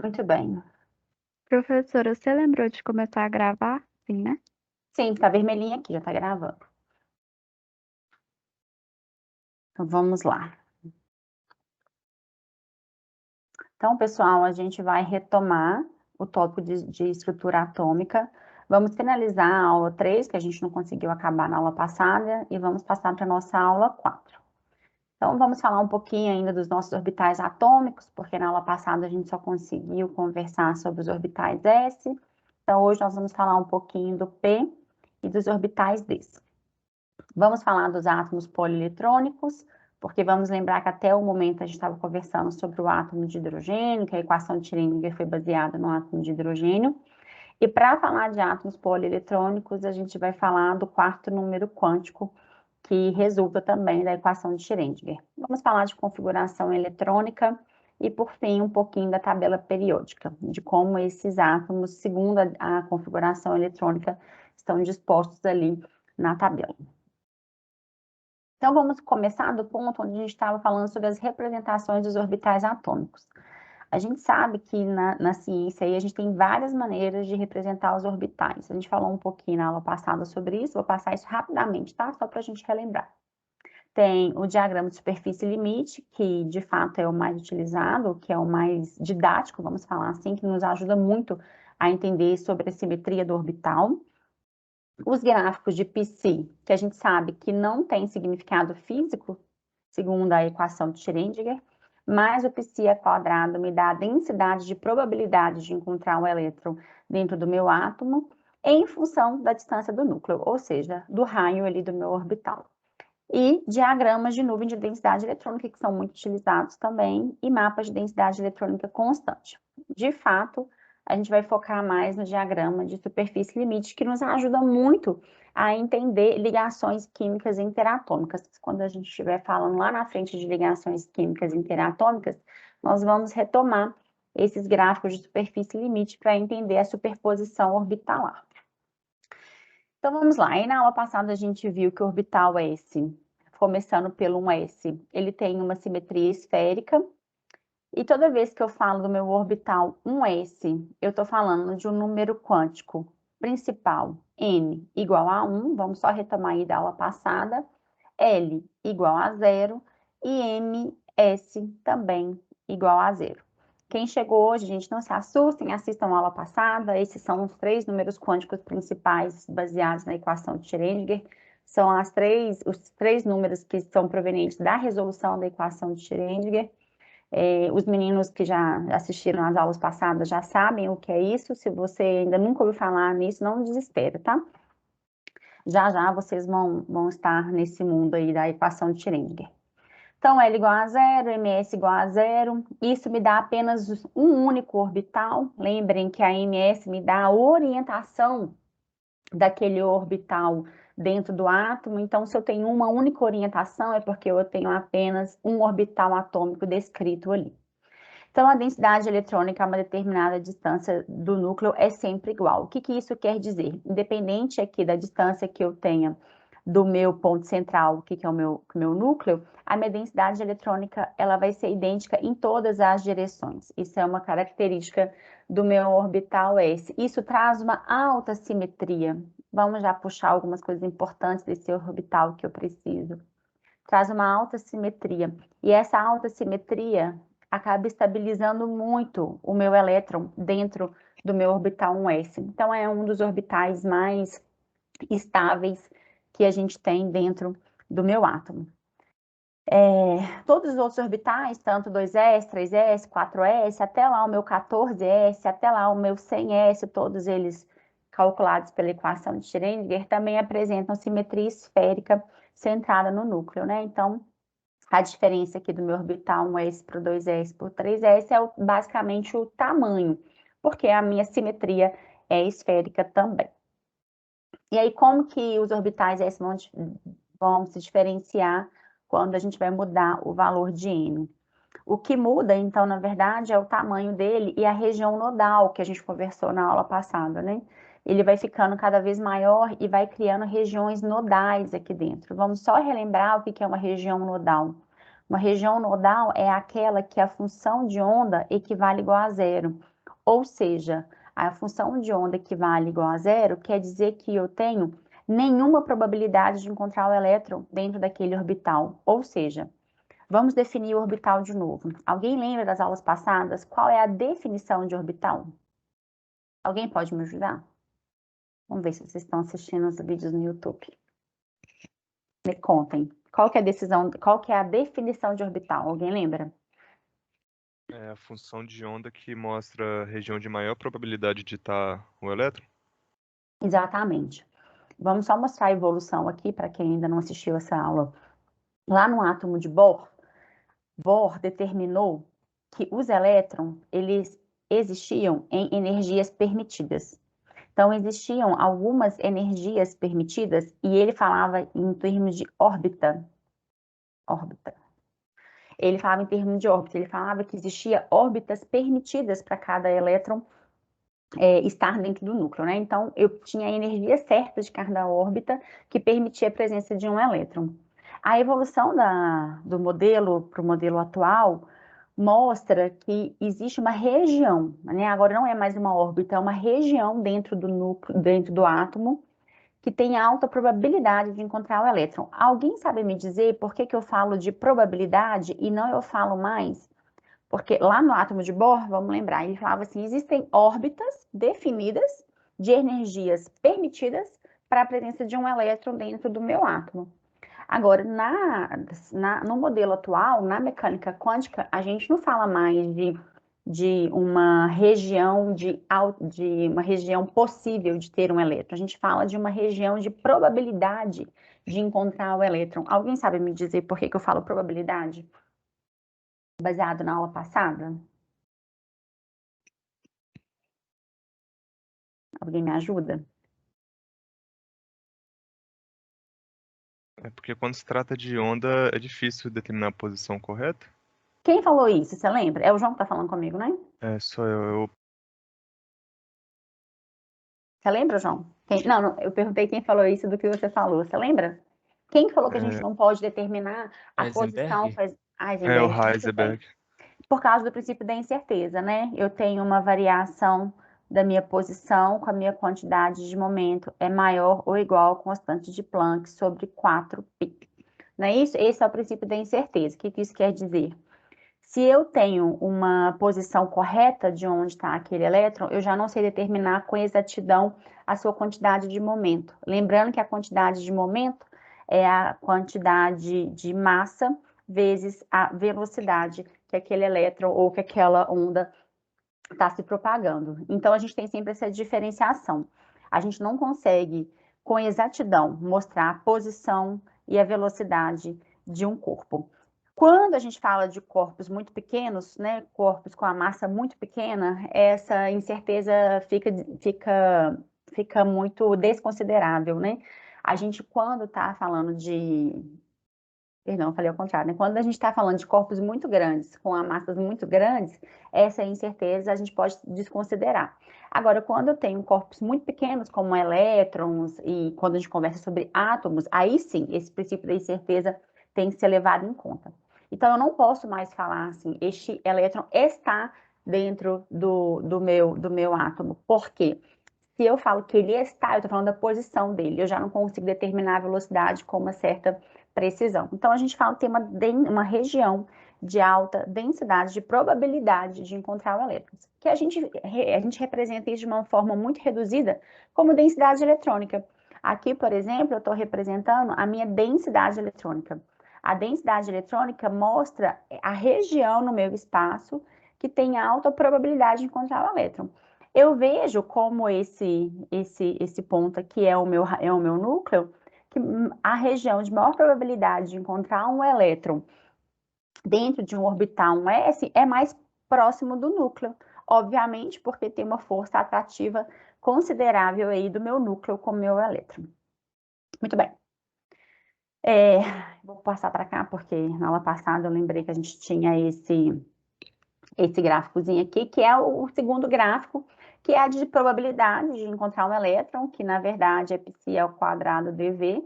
Muito bem. Professora, você lembrou de começar a gravar? Sim, né? Sim, tá vermelhinho aqui, já tá gravando. Então vamos lá. Então, pessoal, a gente vai retomar o tópico de estrutura atômica. Vamos finalizar a aula 3, que a gente não conseguiu acabar na aula passada, e vamos passar para a nossa aula 4. Então, vamos falar um pouquinho ainda dos nossos orbitais atômicos, porque na aula passada a gente só conseguiu conversar sobre os orbitais S. Então, hoje nós vamos falar um pouquinho do P e dos orbitais D. Vamos falar dos átomos polieletrônicos, porque vamos lembrar que até o momento a gente estava conversando sobre o átomo de hidrogênio, que a equação de Schrödinger foi baseada no átomo de hidrogênio. E para falar de átomos polieletrônicos, a gente vai falar do quarto número quântico, que resulta também da equação de Schrödinger. Vamos falar de configuração eletrônica e, por fim, um pouquinho da tabela periódica, de como esses átomos, segundo a configuração eletrônica, estão dispostos ali na tabela. Então, vamos começar do ponto onde a gente estava falando sobre as representações dos orbitais atômicos. A gente sabe que na ciência aí, a gente tem várias maneiras de representar os orbitais. A gente falou um pouquinho na aula passada sobre isso, vou passar isso rapidamente, tá? Só para a gente relembrar. Tem o diagrama de superfície limite, que de fato é o mais utilizado, que é o mais didático, vamos falar assim, que nos ajuda muito a entender sobre a simetria do orbital. Os gráficos de Psi, que a gente sabe que não tem significado físico, segundo a equação de Schrödinger, mas o Psi ao quadrado me dá a densidade de probabilidade de encontrar um elétron dentro do meu átomo, em função da distância do núcleo, ou seja, do raio ali do meu orbital. E diagramas de nuvem de densidade eletrônica, que são muito utilizados também, e mapas de densidade eletrônica constante. De fato, a gente vai focar mais no diagrama de superfície limite, que nos ajuda muito a entender ligações químicas interatômicas. Quando a gente estiver falando lá na frente de ligações químicas interatômicas, nós vamos retomar esses gráficos de superfície limite para entender a superposição orbitalar. Então vamos lá, aí na aula passada a gente viu que o orbital S, começando pelo 1s, ele tem uma simetria esférica, e toda vez que eu falo do meu orbital 1s, eu estou falando de um número quântico principal, n igual a 1, vamos só retomar aí da aula passada, L igual a 0 e ms também igual a 0. Quem chegou hoje, gente, não se assustem, assistam a aula passada. Esses são os três números quânticos principais baseados na equação de Schrödinger. São os três números que são provenientes da resolução da equação de Schrödinger. Os meninos que já assistiram às aulas passadas já sabem o que é isso. Se você ainda nunca ouviu falar nisso, não desespera, tá? Já já vocês vão estar nesse mundo aí da equação de Schrödinger. Então, L igual a 0, ms igual a 0, isso me dá apenas um único orbital. Lembrem que a ms me dá a orientação daquele orbital dentro do átomo. Então, se eu tenho uma única orientação, é porque eu tenho apenas um orbital atômico descrito ali. Então, a densidade eletrônica a uma determinada distância do núcleo é sempre igual. O que isso quer dizer? Independente aqui da distância que eu tenha do meu ponto central, que é o meu núcleo, a minha densidade eletrônica ela vai ser idêntica em todas as direções. Isso é uma característica do meu orbital S. Isso traz uma alta simetria. Vamos já puxar algumas coisas importantes desse orbital que eu preciso. Traz uma alta simetria. E essa alta simetria acaba estabilizando muito o meu elétron dentro do meu orbital 1s. Então, é um dos orbitais mais estáveis que a gente tem dentro do meu átomo. Todos os outros orbitais, tanto 2s, 3s, 4s, até lá o meu 14s, até lá o meu 100s, todos eles calculados pela equação de Schrödinger, também apresentam simetria esférica centrada no núcleo, né? Então, a diferença aqui do meu orbital 1s para o 2s por 3s é basicamente o tamanho, porque a minha simetria é esférica também. E aí, como que os orbitais S vão se diferenciar quando a gente vai mudar o valor de N? O que muda, então, na verdade, é o tamanho dele e a região nodal, que a gente conversou na aula passada, né? Ele vai ficando cada vez maior e vai criando regiões nodais aqui dentro. Vamos só relembrar o que é uma região nodal. Uma região nodal é aquela que a função de onda equivale igual a zero. Ou seja, a função de onda equivale igual a zero quer dizer que eu tenho nenhuma probabilidade de encontrar o elétron dentro daquele orbital. Ou seja, vamos definir o orbital de novo. Alguém lembra das aulas passadas? Qual é a definição de orbital? Alguém pode me ajudar? Vamos ver se vocês estão assistindo os vídeos no YouTube. Me contem. Qual que é a definição de orbital? Alguém lembra? É a função de onda que mostra a região de maior probabilidade de estar o elétron? Exatamente. Vamos só mostrar a evolução aqui para quem ainda não assistiu essa aula. Lá no átomo de Bohr, Bohr determinou que os elétrons, eles existiam em energias permitidas. Então, existiam algumas energias permitidas e ele falava em termos de órbita. Órbita. Ele falava em termos de órbita, ele falava que existia órbitas permitidas para cada elétron estar dentro do núcleo, né? Então, eu tinha a energia certa de cada órbita que permitia a presença de um elétron. A evolução do modelo para o modelo atual mostra que existe uma região, né? Agora não é mais uma órbita, é uma região dentro do núcleo, dentro do átomo, que tem alta probabilidade de encontrar o elétron. Alguém sabe me dizer por que eu falo de probabilidade e não eu falo mais? Porque lá no átomo de Bohr, vamos lembrar, ele falava assim, existem órbitas definidas de energias permitidas para a presença de um elétron dentro do meu átomo. Agora, no modelo atual, na mecânica quântica, a gente não fala mais de uma região de uma região possível de ter um elétron. A gente fala de uma região de probabilidade de encontrar o elétron. Alguém sabe me dizer por que eu falo probabilidade? Baseado na aula passada? Alguém me ajuda? É porque quando se trata de onda, é difícil determinar a posição correta. Quem falou isso? Você lembra? É o João que tá falando comigo, né? É, só eu. Você lembra, João? Não, eu perguntei quem falou isso do que você falou. Você lembra? Quem falou que a gente não pode determinar a posição? Heisenberg? É o Heisenberg, muito bem. Heisenberg. Por causa do princípio da incerteza, né? Eu tenho uma variação da minha posição com a minha quantidade de momento é maior ou igual à constante de Planck sobre 4π. Não é isso? Esse é o princípio da incerteza. O que isso quer dizer? Se eu tenho uma posição correta de onde está aquele elétron, eu já não sei determinar com exatidão a sua quantidade de momento. Lembrando que a quantidade de momento é a quantidade de massa vezes a velocidade que aquele elétron ou que aquela onda está se propagando. Então, a gente tem sempre essa diferenciação. A gente não consegue, com exatidão, mostrar a posição e a velocidade de um corpo. Quando a gente fala de corpos muito pequenos, né, corpos com a massa muito pequena, essa incerteza fica muito desconsiderável, né? A gente, quando está falando Perdão, falei ao contrário, né? Quando a gente está falando de corpos muito grandes, com massas muito grandes, essa incerteza a gente pode desconsiderar. Agora, quando eu tenho corpos muito pequenos, como elétrons, e quando a gente conversa sobre átomos, aí sim, esse princípio da incerteza tem que ser levado em conta. Então, eu não posso mais falar assim, este elétron está dentro do meu átomo. Por quê? Se eu falo que ele está, eu estou falando da posição dele, eu já não consigo determinar a velocidade com uma certa precisão. Então, a gente fala que tem uma região de alta densidade, de probabilidade de encontrar o elétron, que a gente representa isso de uma forma muito reduzida como densidade eletrônica. Aqui, por exemplo, eu estou representando a minha densidade eletrônica. A densidade eletrônica mostra a região no meu espaço que tem alta probabilidade de encontrar o elétron. Eu vejo como esse ponto aqui é o meu núcleo, que a região de maior probabilidade de encontrar um elétron dentro de um orbital, um S, é mais próximo do núcleo. Obviamente, porque tem uma força atrativa considerável aí do meu núcleo com o meu elétron. Muito bem. Vou passar para cá, porque na aula passada eu lembrei que a gente tinha esse gráficozinho aqui, que é o segundo gráfico, que é a de probabilidade de encontrar um elétron, que na verdade é π ao quadrado dV,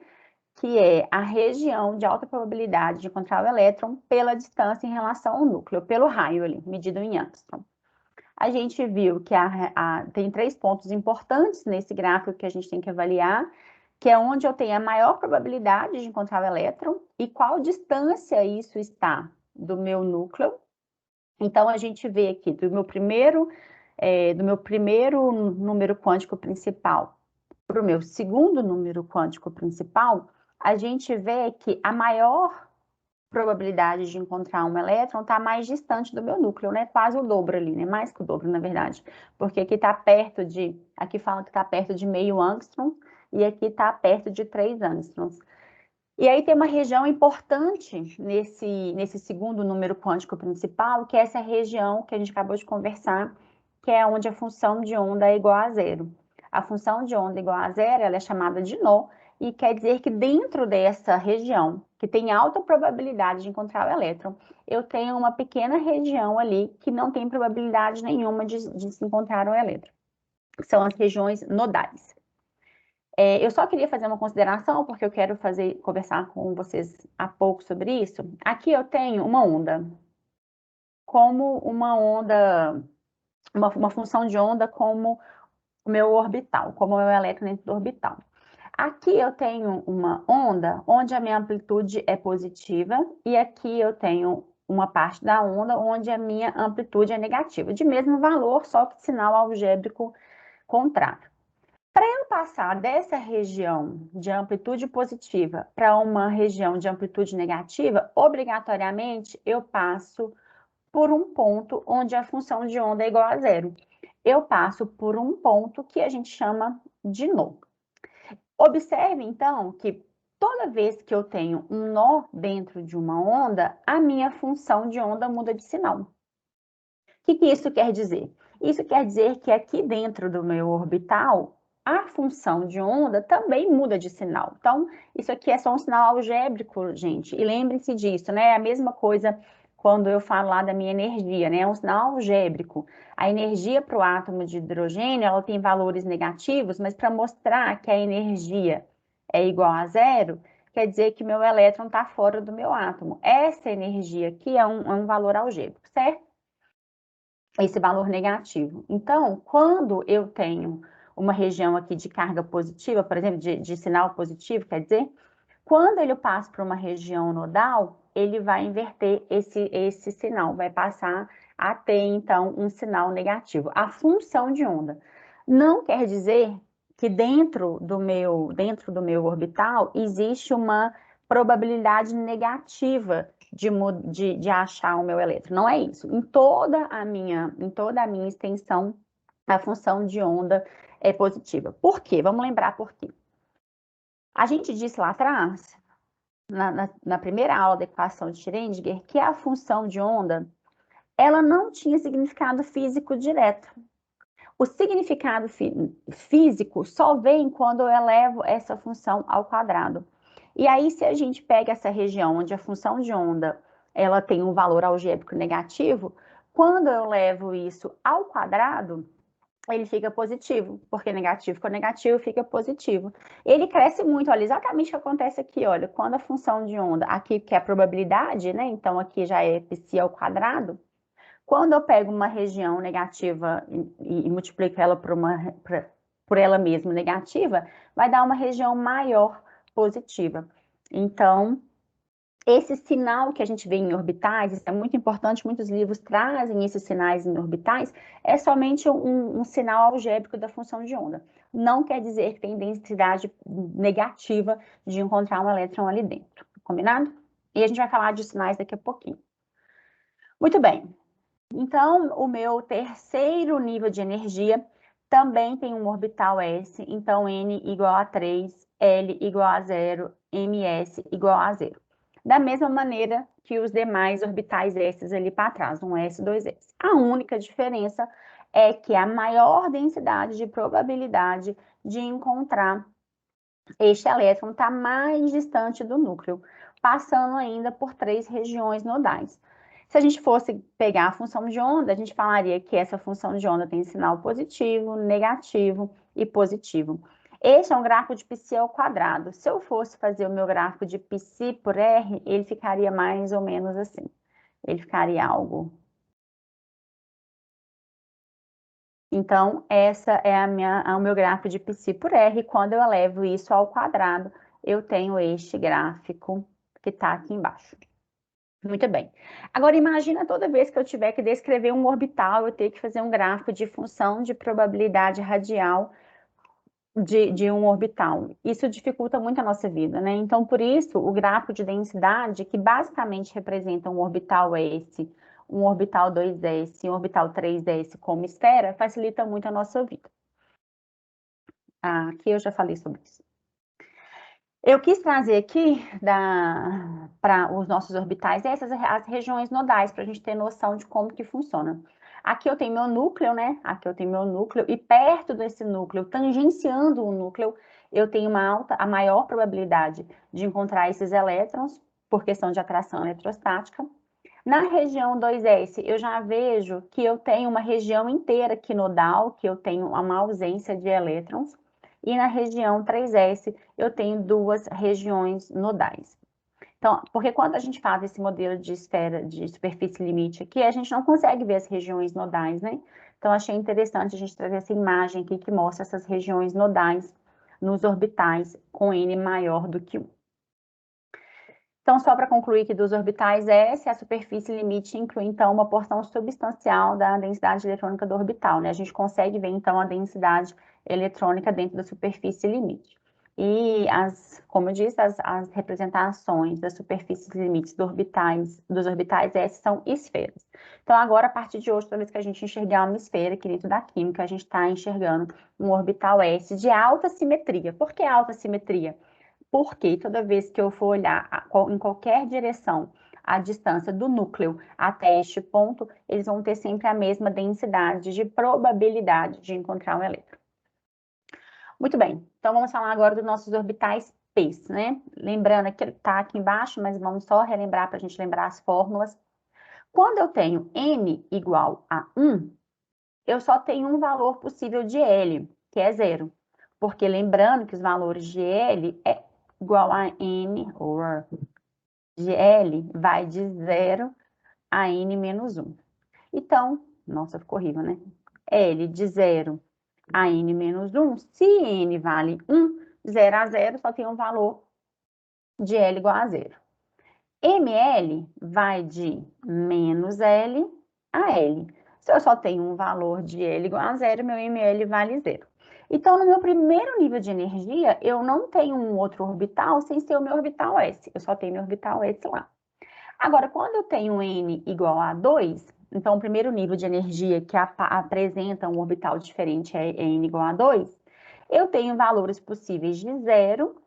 que é a região de alta probabilidade de encontrar o elétron pela distância em relação ao núcleo, pelo raio ali, medido em angstrom. A gente viu que tem 3 pontos importantes nesse gráfico que a gente tem que avaliar, que é onde eu tenho a maior probabilidade de encontrar o elétron e qual distância isso está do meu núcleo. Então, a gente vê aqui do meu primeiro número quântico principal para o meu segundo número quântico principal, a gente vê que a maior probabilidade de encontrar um elétron está mais distante do meu núcleo, né? Quase o dobro ali, né? Mais que o dobro, na verdade. Porque aqui está perto de... Aqui fala que está perto de meio angstrom e aqui está perto de 3 angstroms. E aí tem uma região importante nesse segundo número quântico principal, que é essa região que a gente acabou de conversar, que é onde a função de onda é igual a zero. A função de onda igual a zero, ela é chamada de nó, e quer dizer que dentro dessa região, que tem alta probabilidade de encontrar o elétron, eu tenho uma pequena região ali que não tem probabilidade nenhuma de se encontrar o elétron. São as regiões nodais. Eu só queria fazer uma consideração, porque eu quero conversar com vocês há pouco sobre isso. Aqui eu tenho uma onda, como uma onda, uma função de onda como o meu orbital, como o meu elétron dentro do orbital. Aqui eu tenho uma onda onde a minha amplitude é positiva, e aqui eu tenho uma parte da onda onde a minha amplitude é negativa, de mesmo valor, só que de sinal algébrico contrário. Para eu passar dessa região de amplitude positiva para uma região de amplitude negativa, obrigatoriamente eu passo por um ponto onde a função de onda é igual a zero. Eu passo por um ponto que a gente chama de nó. Observe, então, que toda vez que eu tenho um nó dentro de uma onda, a minha função de onda muda de sinal. O que isso quer dizer? Isso quer dizer que aqui dentro do meu orbital, a função de onda também muda de sinal. Então, isso aqui é só um sinal algébrico, gente. E lembrem-se disso, né? É a mesma coisa quando eu falo lá da minha energia, né? É um sinal algébrico. A energia para o átomo de hidrogênio, ela tem valores negativos, mas para mostrar que a energia é igual a zero, quer dizer que meu elétron está fora do meu átomo. Essa energia aqui é um valor algébrico, certo? Esse valor negativo. Então, quando eu tenho uma região aqui de carga positiva, por exemplo, de sinal positivo, quer dizer, quando ele passa para uma região nodal, ele vai inverter esse sinal, vai passar a ter, então, um sinal negativo. A função de onda não quer dizer que dentro do meu orbital existe uma probabilidade negativa de achar o meu elétron. Não é isso. Em toda a minha extensão, a função de onda é positiva. Por quê? Vamos lembrar por quê. A gente disse lá atrás, na primeira aula da equação de Schrödinger, que a função de onda, ela não tinha significado físico direto. O significado físico só vem quando eu elevo essa função ao quadrado. E aí, se a gente pega essa região onde a função de onda ela tem um valor algébrico negativo, quando eu levo isso ao quadrado, ele fica positivo, porque negativo com negativo fica positivo. Ele cresce muito, olha, exatamente o que acontece aqui, olha, quando a função de onda, aqui que é a probabilidade, né, então aqui já é π ao quadrado, quando eu pego uma região negativa e multiplico ela por ela mesma negativa, vai dar uma região maior positiva. Então, esse sinal que a gente vê em orbitais, isso é muito importante, muitos livros trazem esses sinais em orbitais, é somente um sinal algébrico da função de onda. Não quer dizer que tem densidade negativa de encontrar um elétron ali dentro, combinado? E a gente vai falar de sinais daqui a pouquinho. Muito bem. Então, o meu terceiro nível de energia também tem um orbital S, então N igual a 3, L igual a 0, MS igual a 0. Da mesma maneira que os demais orbitais S ali para trás, um S, dois S. A única diferença é que a maior densidade de probabilidade de encontrar este elétron está mais distante do núcleo, passando ainda por 3 regiões nodais. Se a gente fosse pegar a função de onda, a gente falaria que essa função de onda tem sinal positivo, negativo e positivo. Este é um gráfico de π ao quadrado. Se eu fosse fazer o meu gráfico de π por r, ele ficaria mais ou menos assim. Ele ficaria algo. Então, essa é o meu gráfico de π por r. Quando eu elevo isso ao quadrado, eu tenho este gráfico que está aqui embaixo. Muito bem. Agora, imagina toda vez que eu tiver que descrever um orbital, eu ter que fazer um gráfico de função de probabilidade radial de um orbital. Isso dificulta muito a nossa vida, né? Então, por isso, o gráfico de densidade, que basicamente representa um orbital S, um orbital 2S e um orbital 3S como esfera, facilita muito a nossa vida. Aqui eu já falei sobre isso. Eu quis trazer aqui para os nossos orbitais as regiões nodais, para a gente ter noção de como que funciona. Aqui eu tenho meu núcleo, né? Aqui eu tenho meu núcleo, e perto desse núcleo, tangenciando o núcleo, eu tenho a maior probabilidade de encontrar esses elétrons, por questão de atração eletrostática. Na região 2S, eu já vejo que eu tenho uma região inteira aqui nodal, que eu tenho uma ausência de elétrons. E na região 3S, eu tenho duas regiões nodais. Então, porque quando a gente faz esse modelo de esfera de superfície limite aqui, a gente não consegue ver as regiões nodais, né? Então, achei interessante a gente trazer essa imagem aqui que mostra essas regiões nodais nos orbitais com N maior do que 1. Então, só para concluir aqui dos orbitais S, a superfície limite inclui, então, uma porção substancial da densidade eletrônica do orbital, né? A gente consegue ver, então, a densidade eletrônica dentro da superfície limite. E, como eu disse, as representações das superfícies limites dos orbitais S são esferas. Então, agora, a partir de hoje, toda vez que a gente enxergar uma esfera aqui dentro da química, a gente está enxergando um orbital S de alta simetria. Por que alta simetria? Porque toda vez que eu for olhar em qualquer direção a distância do núcleo até este ponto, eles vão ter sempre a mesma densidade de probabilidade de encontrar um elétron. Muito bem, então vamos falar agora dos nossos orbitais P, né? Lembrando que ele está aqui embaixo, mas vamos só relembrar para a gente lembrar as fórmulas. Quando eu tenho n igual a 1, eu só tenho um valor possível de L, que é 0. Porque lembrando que os valores de L é igual a n, ou de L, vai de 0 a n menos 1. Então, nossa, ficou horrível, né? L de 0 a n menos 1, se n vale 1, 0 a 0 só tem um valor de L igual a 0. ml vai de menos L a L. Se eu só tenho um valor de L igual a 0, meu ml vale 0. Então, no meu primeiro nível de energia, eu não tenho um outro orbital sem ser o meu orbital S. Eu só tenho meu orbital S lá. Agora, quando eu tenho N igual a 2, então o primeiro nível de energia que apresenta um orbital diferente é N igual a 2, eu tenho valores possíveis de 0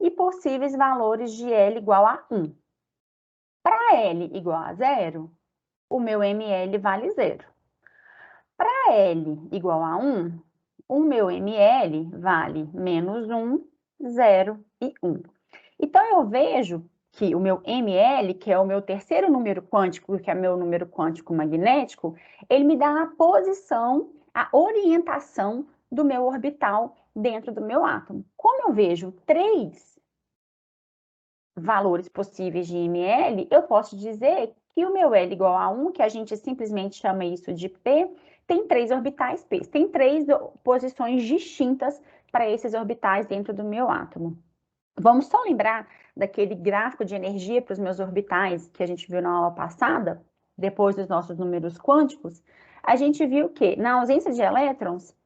e possíveis valores de L igual a 1. Para L igual a 0, o meu ml vale 0. Para L igual a 1, o meu ml vale menos 1, 0 e 1. Então, eu vejo que o meu ml, que é o meu terceiro número quântico, que é meu número quântico magnético, ele me dá a posição, a orientação do meu orbital dentro do meu átomo. Como eu vejo 3 valores possíveis de ml, eu posso dizer que o meu L igual a 1, que a gente simplesmente chama isso de P, tem 3 orbitais P, tem 3 posições distintas para esses orbitais dentro do meu átomo. Vamos só lembrar daquele gráfico de energia para os meus orbitais que a gente viu na aula passada, depois dos nossos números quânticos. A gente viu que, na ausência de elétrons,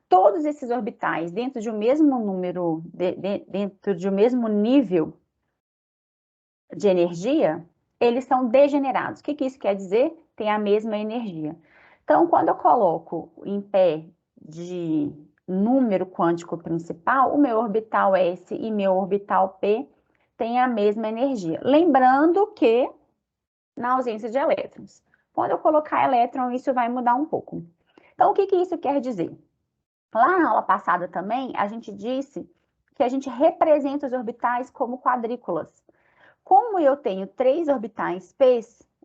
todos esses orbitais dentro de um mesmo número, dentro de um mesmo nível de energia, eles são degenerados. O que isso quer dizer? Tem a mesma energia. Então, quando eu coloco em pé de número quântico principal, o meu orbital S e meu orbital P têm a mesma energia. Lembrando que, na ausência de elétrons, quando eu colocar elétron, isso vai mudar um pouco. Então, o que isso quer dizer? Lá na aula passada também, a gente disse que a gente representa os orbitais como quadrículas. Como eu tenho 3 orbitais P,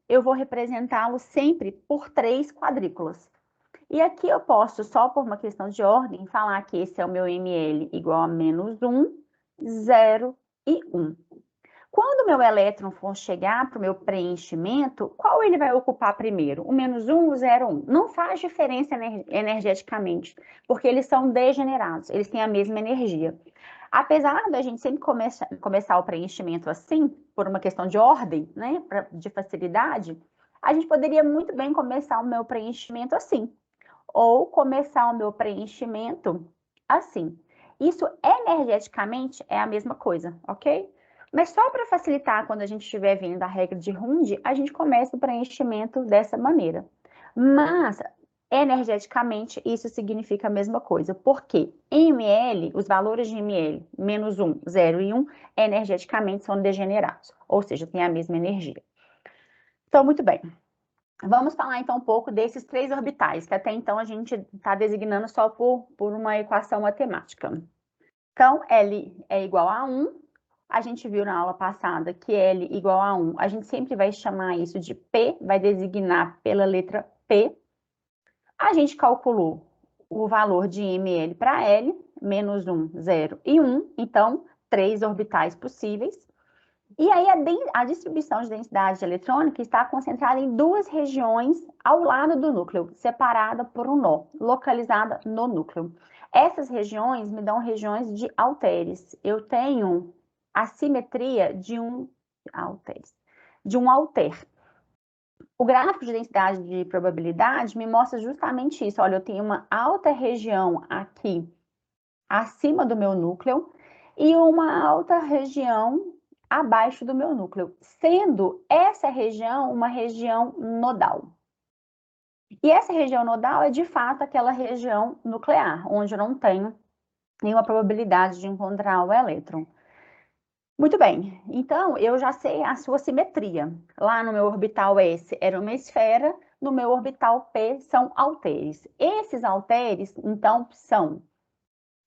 eu vou representá-los sempre por 3 quadrículas. E aqui eu posso, só por uma questão de ordem, falar que esse é o meu ml igual a menos 1, 0 e 1. Quando o meu elétron for chegar para o meu preenchimento, qual ele vai ocupar primeiro? O menos 1, o 0, 1. Não faz diferença energeticamente, porque eles são degenerados, eles têm a mesma energia. Apesar da gente sempre começar o preenchimento assim, por uma questão de ordem, né, de facilidade, a gente poderia muito bem começar o meu preenchimento assim, ou começar o meu preenchimento assim. Isso energeticamente é a mesma coisa, ok? Mas só para facilitar, quando a gente estiver vendo a regra de Hund, a gente começa o preenchimento dessa maneira. Mas, energeticamente, isso significa a mesma coisa. Porque em ml, os valores de ml, menos 1, 0 e 1, energeticamente são degenerados. Ou seja, tem a mesma energia. Então, muito bem. Vamos falar, então, um pouco desses 3 orbitais, que até então a gente está designando só por uma equação matemática. Então, L é igual a 1. A gente viu na aula passada que L igual a 1, a gente sempre vai chamar isso de P, vai designar pela letra P. A gente calculou o valor de ml para L, menos 1, 0 e 1, então, 3 orbitais possíveis. E aí, a distribuição de densidade eletrônica está concentrada em 2 regiões ao lado do núcleo, separada por um nó, localizada no núcleo. Essas regiões me dão regiões de halteres. Eu tenho a simetria de um halter. O gráfico de densidade de probabilidade me mostra justamente isso. Olha, eu tenho uma alta região aqui acima do meu núcleo e uma alta região abaixo do meu núcleo, sendo essa região uma região nodal. E essa região nodal é, de fato, aquela região nuclear, onde eu não tenho nenhuma probabilidade de encontrar o elétron. Muito bem, então eu já sei a sua simetria. Lá no meu orbital S era uma esfera, no meu orbital P são halteres. Esses halteres, então, são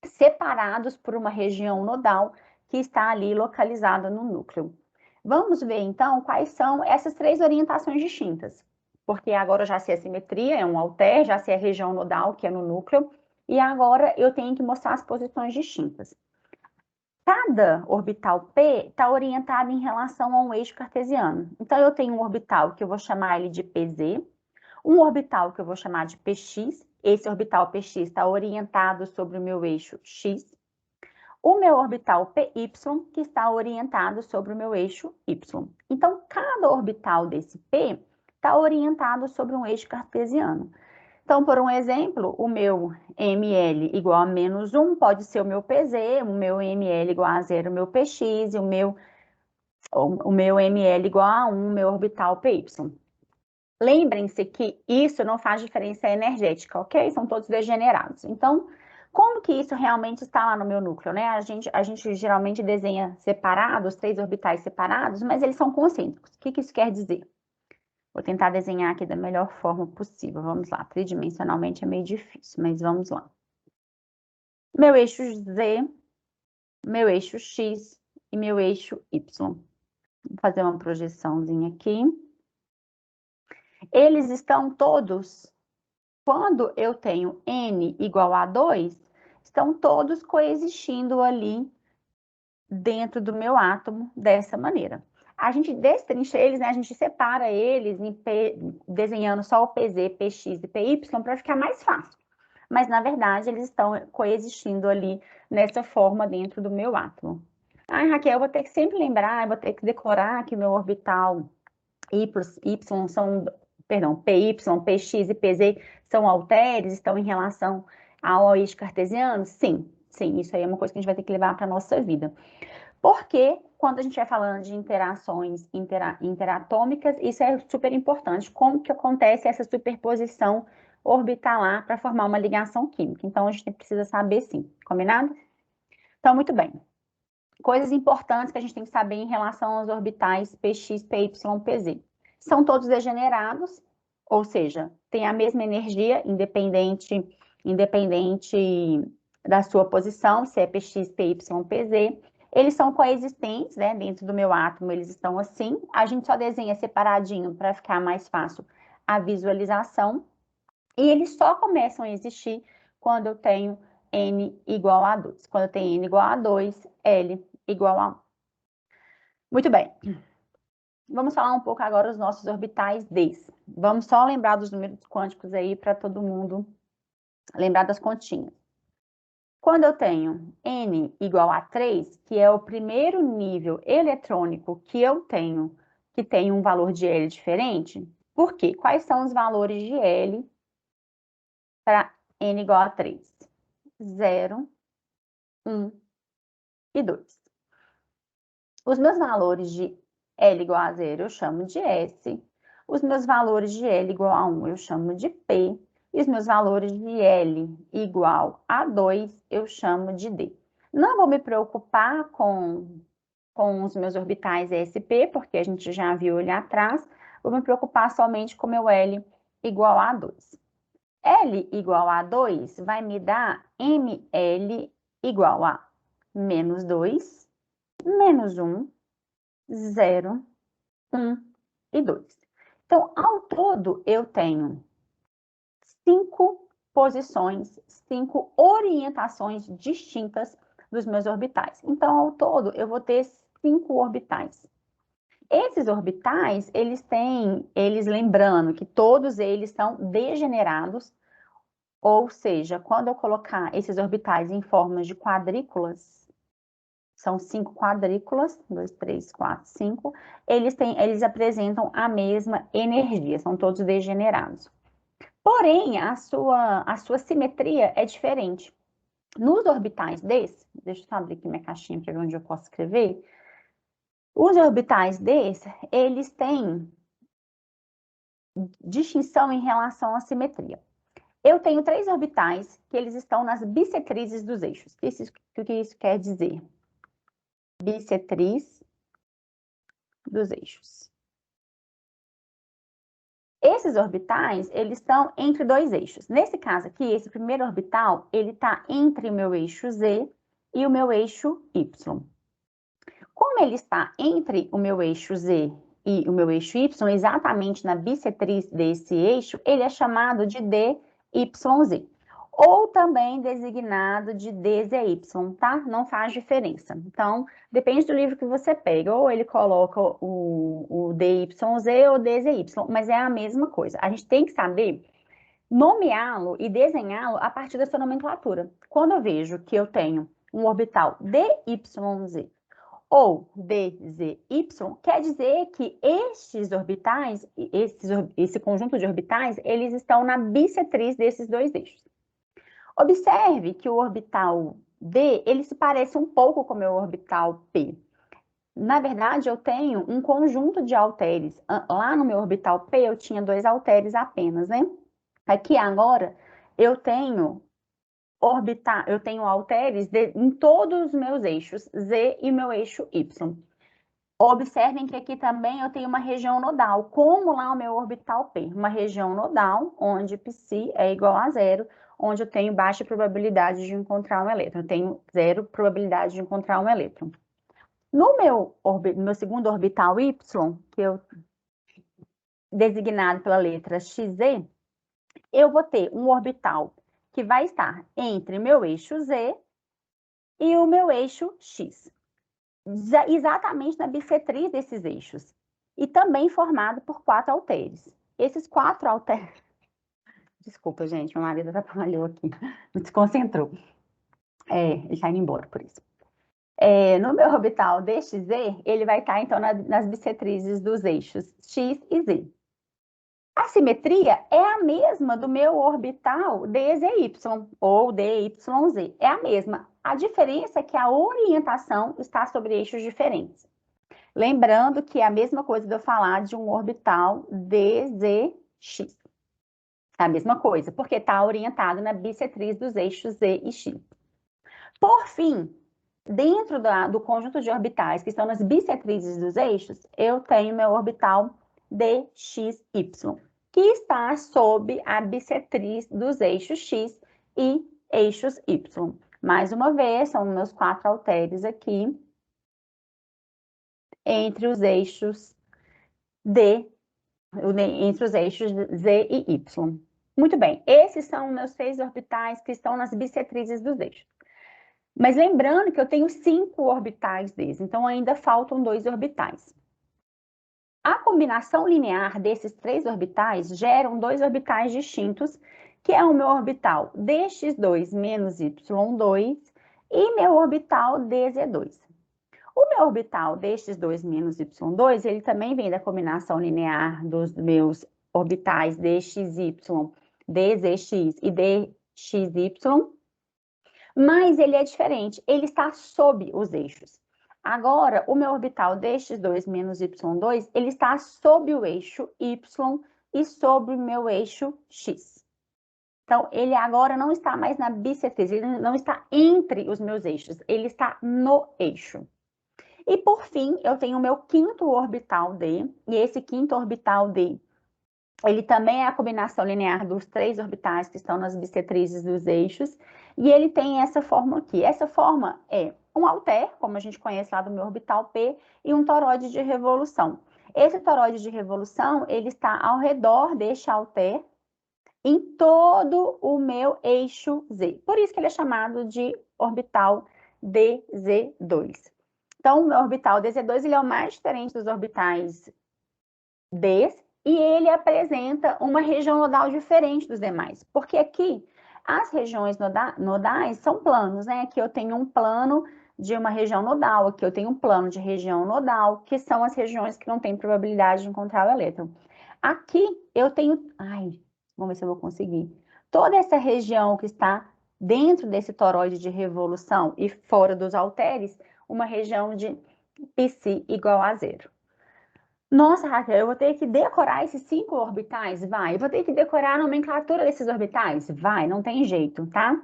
separados por uma região nodal que está ali localizada no núcleo. Vamos ver, então, quais são essas 3 orientações distintas. Porque agora eu já sei a simetria, é um halter, já sei a região nodal, que é no núcleo, e agora eu tenho que mostrar as posições distintas. Cada orbital P está orientado em relação a um eixo cartesiano. Então, eu tenho um orbital que eu vou chamar ele de PZ, um orbital que eu vou chamar de PX, esse orbital PX está orientado sobre o meu eixo X, o meu orbital PY, que está orientado sobre o meu eixo Y. Então, cada orbital desse P está orientado sobre um eixo cartesiano. Então, por um exemplo, o meu ml igual a menos 1 pode ser o meu PZ, o meu ml igual a 0, o meu PX, e o meu ml igual a 1, o meu orbital PY. Lembrem-se que isso não faz diferença energética, ok? São todos degenerados. Então, como que isso realmente está lá no meu núcleo, né? A gente geralmente desenha separados, 3 orbitais separados, mas eles são concêntricos. O que isso quer dizer? Vou tentar desenhar aqui da melhor forma possível. Vamos lá, tridimensionalmente é meio difícil, mas vamos lá. Meu eixo Z, meu eixo X e meu eixo Y. Vou fazer uma projeçãozinha aqui. Eles estão todos, quando eu tenho N igual a 2, estão todos coexistindo ali dentro do meu átomo dessa maneira. A gente destrincha eles, né? A gente separa eles desenhando só o PZ, PX e PY para ficar mais fácil. Mas, na verdade, eles estão coexistindo ali nessa forma dentro do meu átomo. Ai, Raquel, eu vou ter que sempre lembrar, eu vou ter que decorar que o meu orbital Y são, perdão, PY, PX e PZ são halteres, estão em relação ao eixo cartesiano? Sim, isso aí é uma coisa que a gente vai ter que levar para a nossa vida. Porque quando a gente vai falando de interações interatômicas, isso é super importante. Como que acontece essa superposição orbitalar para formar uma ligação química? Então, a gente precisa saber sim, combinado? Então, muito bem. Coisas importantes que a gente tem que saber em relação aos orbitais PX, PY, PZ. São todos degenerados, ou seja, têm a mesma energia, independente da sua posição, se é PX, PY, PZ. Eles são coexistentes, né? Dentro do meu átomo, eles estão assim. A gente só desenha separadinho para ficar mais fácil a visualização. E eles só começam a existir quando eu tenho N igual a 2. Quando eu tenho N igual a 2, L igual a 1. Muito bem. Vamos falar um pouco agora dos nossos orbitais Ds. Vamos só lembrar dos números quânticos aí para todo mundo lembrar das continhas. Quando eu tenho N igual a 3, que é o primeiro nível eletrônico que eu tenho, que tem um valor de L diferente, por quê? Quais são os valores de L para N igual a 3? 0, 1 e 2. Os meus valores de L igual a 0 eu chamo de S. Os meus valores de L igual a 1 eu chamo de P. E os meus valores de L igual a 2 eu chamo de D. Não vou me preocupar com os meus orbitais SP, porque a gente já viu ali atrás. Vou me preocupar somente com o meu L igual a 2. L igual a 2 vai me dar ML igual a menos 2, menos 1, 0, 1 e 2. Então, ao todo, eu tenho 5 posições, 5 orientações distintas dos meus orbitais. Então, ao todo, eu vou ter 5 orbitais. Esses orbitais, eles lembrando que todos eles são degenerados, ou seja, quando eu colocar esses orbitais em formas de quadrículas, são 5 quadrículas, 2, 3, 4, 5, eles apresentam a mesma energia, são todos degenerados. Porém, a sua simetria é diferente. Nos orbitais desse, deixa eu só abrir aqui minha caixinha para ver onde eu posso escrever. Os orbitais desse, eles têm distinção em relação à simetria. Eu tenho 3 orbitais que eles estão nas bissetrizes dos eixos. O que isso quer dizer? Bissetriz dos eixos. Esses orbitais, eles estão entre 2 eixos. Nesse caso aqui, esse primeiro orbital, ele está entre o meu eixo Z e o meu eixo Y. Como ele está entre o meu eixo Z e o meu eixo Y, exatamente na bissetriz desse eixo, ele é chamado de DYZ. Ou também designado de DZY, tá? Não faz diferença. Então, depende do livro que você pega. Ou ele coloca o DYZ ou DZY, mas é a mesma coisa. A gente tem que saber nomeá-lo e desenhá-lo a partir da sua nomenclatura. Quando eu vejo que eu tenho um orbital DYZ ou DZY, quer dizer que estes orbitais, esse conjunto de orbitais, eles estão na bissetriz desses 2 eixos. Observe que o orbital D, ele se parece um pouco com o meu orbital P. Na verdade, eu tenho um conjunto de halteres. Lá no meu orbital P, eu tinha 2 halteres apenas, né? Aqui agora, eu tenho halteres em todos os meus eixos, Z e meu eixo Y. Observem que aqui também eu tenho uma região nodal, como lá o meu orbital P, uma região nodal, onde Psi é igual a 0, onde eu tenho baixa probabilidade de encontrar um elétron. Eu tenho 0 probabilidade de encontrar um elétron. No meu segundo orbital Y, que eu designado pela letra XZ, eu vou ter um orbital que vai estar entre meu eixo Z e o meu eixo X. Exatamente na bissetriz desses eixos. E também formado por 4 halteres. Esses 4 halteres... Desculpa, gente, meu marido atrapalhou aqui. Me desconcentrou. Ele está indo embora por isso. No meu orbital DXZ, ele vai estar, então, nas bissetrizes dos eixos X e Z. A simetria é a mesma do meu orbital DZY ou DYZ. É a mesma. A diferença é que a orientação está sobre eixos diferentes. Lembrando que é a mesma coisa de eu falar de um orbital DZX. É a mesma coisa, porque está orientado na bissetriz dos eixos Z e X. Por fim, dentro do conjunto de orbitais que estão nas bissetrizes dos eixos, eu tenho meu orbital DXY, que está sob a bissetriz dos eixos X e eixos Y. Mais uma vez, são meus 4 halteres aqui, entre os eixos entre os eixos Z e Y. Muito bem, esses são meus 6 orbitais que estão nas bissetrizes dos eixos. Mas lembrando que eu tenho 5 orbitais desses, então ainda faltam 2 orbitais. A combinação linear desses 3 orbitais geram 2 orbitais distintos, que é o meu orbital dx2 menos y2 e meu orbital dz2. O meu orbital dx2 menos y2, ele também vem da combinação linear dos meus orbitais dxy, dzx e dxy, mas ele é diferente, ele está sob os eixos. Agora, o meu orbital dx2 menos y2, ele está sob o eixo y e sobre o meu eixo x. Então, ele agora não está mais na bissetriz, ele não está entre os meus eixos, ele está no eixo. E, por fim, eu tenho o meu quinto orbital D, e esse quinto orbital D, ele também é a combinação linear dos 3 orbitais que estão nas bissetrizes dos eixos, e ele tem essa forma aqui. Essa forma é um halter, como a gente conhece lá do meu orbital P, e um toroide de revolução. Esse toroide de revolução, ele está ao redor deste halter, em todo o meu eixo Z. Por isso que ele é chamado de orbital DZ2. Então, o meu orbital DZ2 ele é o mais diferente dos orbitais Ds, e ele apresenta uma região nodal diferente dos demais, porque aqui as regiões nodais são planos, né? Aqui eu tenho um plano de uma região nodal, aqui eu tenho um plano de região nodal, que são as regiões que não têm probabilidade de encontrar o elétron. Aqui eu tenho, vamos ver se eu vou conseguir, toda essa região que está dentro desse toroide de revolução e fora dos halteres, uma região de π igual a 0. Nossa, Raquel, eu vou ter que decorar esses 5 orbitais? Vai. Eu vou ter que decorar a nomenclatura desses orbitais? Vai, não tem jeito, tá?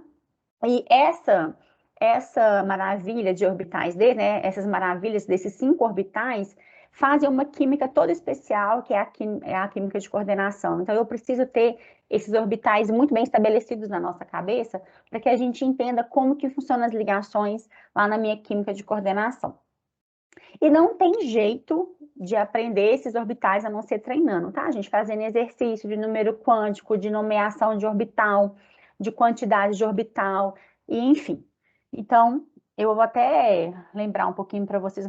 E essa maravilha de orbitais D, né? Essas maravilhas desses 5 orbitais fazem uma química toda especial, que é a química de coordenação. Então, eu preciso ter esses orbitais muito bem estabelecidos na nossa cabeça, para que a gente entenda como que funcionam as ligações lá na minha química de coordenação. E não tem jeito de aprender esses orbitais a não ser treinando, tá? A gente fazendo exercício de número quântico, de nomeação de orbital, de quantidade de orbital, e enfim. Então, eu vou até lembrar um pouquinho para vocês,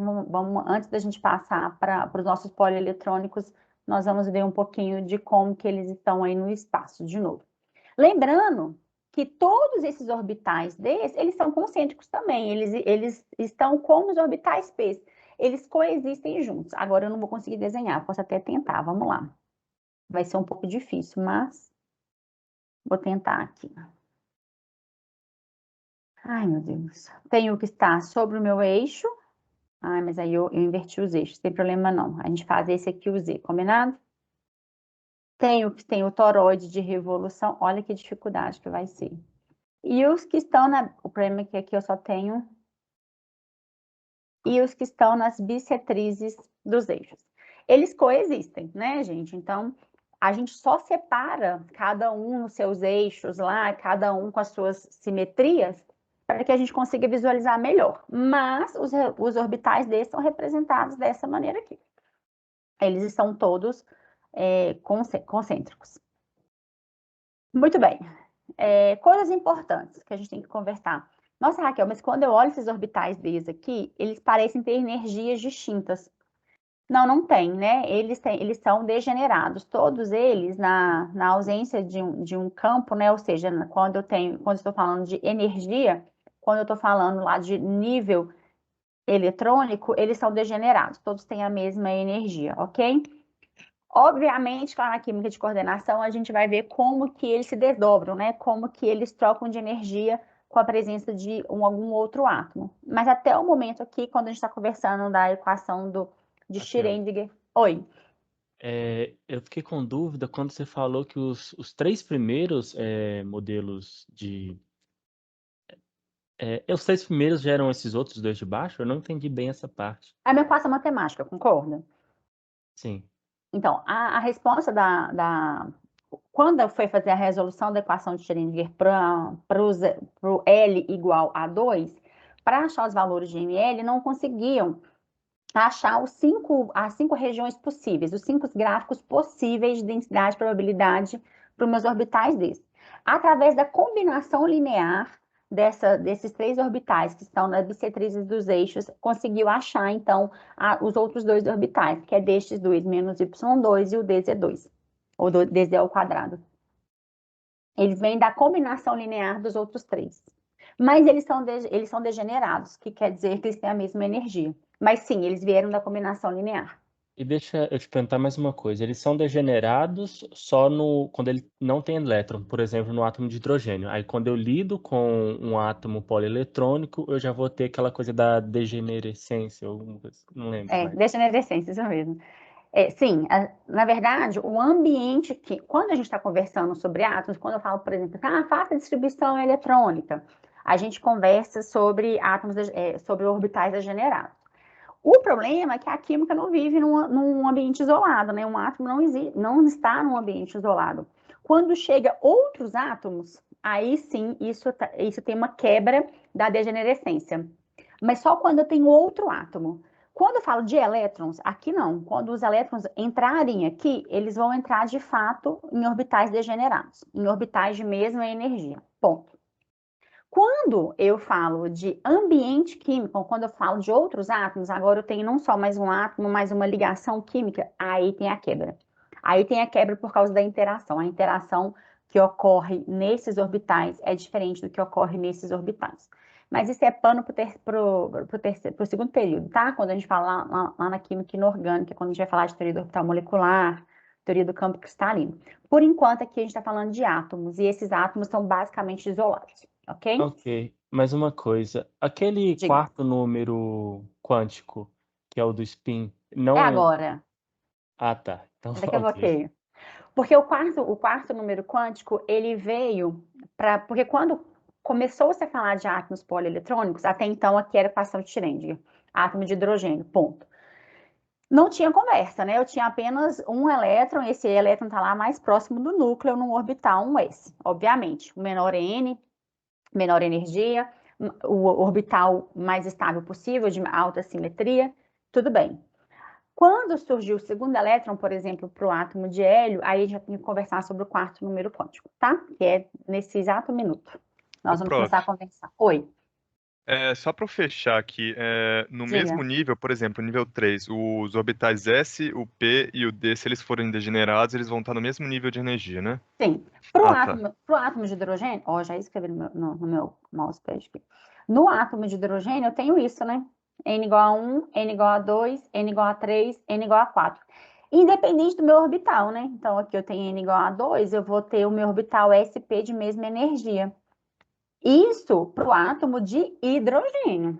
antes da gente passar para os nossos polieletrônicos, nós vamos ver um pouquinho de como que eles estão aí no espaço, de novo. Lembrando que todos esses orbitais Ds, eles são concêntricos também, eles estão como os orbitais P. Eles coexistem juntos. Agora eu não vou conseguir desenhar, posso até tentar, vamos lá. Vai ser um pouco difícil, mas vou tentar aqui. Ai, meu Deus. Tenho que estar sobre o meu eixo. Ai, mas aí eu inverti os eixos, não tem problema não. A gente faz esse aqui, o Z, combinado? Tenho o toroide de revolução, olha que dificuldade que vai ser. E os que estão o problema é que aqui eu só tenho e os que estão nas bissetrizes dos eixos. Eles coexistem, né, gente? Então, a gente só separa cada um nos seus eixos lá, cada um com as suas simetrias, para que a gente consiga visualizar melhor. Mas os orbitais desses são representados dessa maneira aqui. Eles estão todos concêntricos. Muito bem. Coisas importantes que a gente tem que conversar. Nossa, Raquel, mas quando eu olho esses orbitais Ds aqui, eles parecem ter energias distintas. Não, não tem, né? Eles são degenerados. Todos eles, na ausência de um campo, né? Ou seja, quando eu estou falando de energia, quando eu estou falando lá de nível eletrônico, eles são degenerados. Todos têm a mesma energia, ok? Obviamente, lá na química de coordenação, a gente vai ver como que eles se desdobram, né? Como que eles trocam de energia com a presença de algum outro átomo. Mas até o momento aqui, quando a gente está conversando da equação de Schrödinger... Oi. Eu fiquei com dúvida quando você falou que os 3 primeiros modelos de... os 3 primeiros já eram esses outros 2 de baixo? Eu não entendi bem essa parte. É uma equação matemática, concorda? Sim. Então, a resposta quando foi fazer a resolução da equação de Schrödinger para o L igual a 2, para achar os valores de ML, não conseguiam achar as 5 regiões possíveis, os 5 gráficos possíveis de densidade e probabilidade para os meus orbitais desses. Através da combinação linear desses 3 orbitais que estão nas bissetrizes dos eixos, conseguiu achar, então, os outros 2 orbitais, que é destes 2, menos y2 e o dz2, ou dz ao quadrado. Eles vêm da combinação linear dos outros 3. Mas eles são degenerados, que quer dizer que eles têm a mesma energia. Mas sim, eles vieram da combinação linear. E deixa eu te perguntar mais uma coisa. Eles são degenerados só quando ele não tem elétron, por exemplo, no átomo de hidrogênio. Aí quando eu lido com um átomo polieletrônico, eu já vou ter aquela coisa da degenerescência, ou alguma coisa, não lembro mais. Degenerescência, isso mesmo. Sim, na verdade, o ambiente que, quando a gente está conversando sobre átomos, quando eu falo, por exemplo, faça a distribuição eletrônica, a gente conversa sobre átomos, sobre orbitais degenerados. O problema é que a química não vive num ambiente isolado, né? Um átomo não está num ambiente isolado. Quando chega outros átomos, aí sim, isso tem uma quebra da degenerescência. Mas só quando eu tenho outro átomo. Quando eu falo de elétrons, aqui não. Quando os elétrons entrarem aqui, eles vão entrar de fato em orbitais degenerados, em orbitais de mesma energia. Ponto. Quando eu falo de ambiente químico, quando eu falo de outros átomos, agora eu tenho não só mais um átomo, mas uma ligação química, aí tem a quebra. Aí tem a quebra por causa da interação. A interação que ocorre nesses orbitais é diferente do que ocorre nesses orbitais. Mas isso é pano para o segundo período, tá? Quando a gente fala lá na química inorgânica, quando a gente vai falar de teoria do orbital molecular, teoria do campo cristalino. Por enquanto, aqui a gente está falando de átomos, e esses átomos são basicamente isolados, ok? Ok, mais uma coisa. Aquele Diga. quarto número quântico, que é o do spin, É não... agora, Ah, tá. Então, daqui a ok. pouquinho. Porque o quarto número quântico, ele veio para... Porque quando começou-se a falar de átomos polieletrônicos, até então aqui era equação de Schrödinger, átomo de hidrogênio, ponto. Não tinha conversa, né? Eu tinha apenas um elétron, esse elétron está lá mais próximo do núcleo, num orbital 1s, obviamente. O menor n, menor energia, o orbital mais estável possível, de alta simetria, tudo bem. Quando surgiu o segundo elétron, por exemplo, para o átomo de hélio, aí a gente já tem que conversar sobre o quarto número quântico, tá? Que é nesse exato minuto. Nós vamos começar a conversar. Oi. Só para fechar aqui, no Diga. mesmo nível, por exemplo, nível 3, os orbitais S, o P e o D, se eles forem degenerados, eles vão estar no mesmo nível de energia, né? Sim. Para o tá. átomo de hidrogênio, já escrevi no meu mousepad aqui. No átomo de hidrogênio, eu tenho isso, né? N igual a 1, N igual a 2, N igual a 3, N igual a 4. Independente do meu orbital, né? Então, aqui eu tenho N igual a 2, eu vou ter o meu orbital SP de mesma energia. Isso para o átomo de hidrogênio.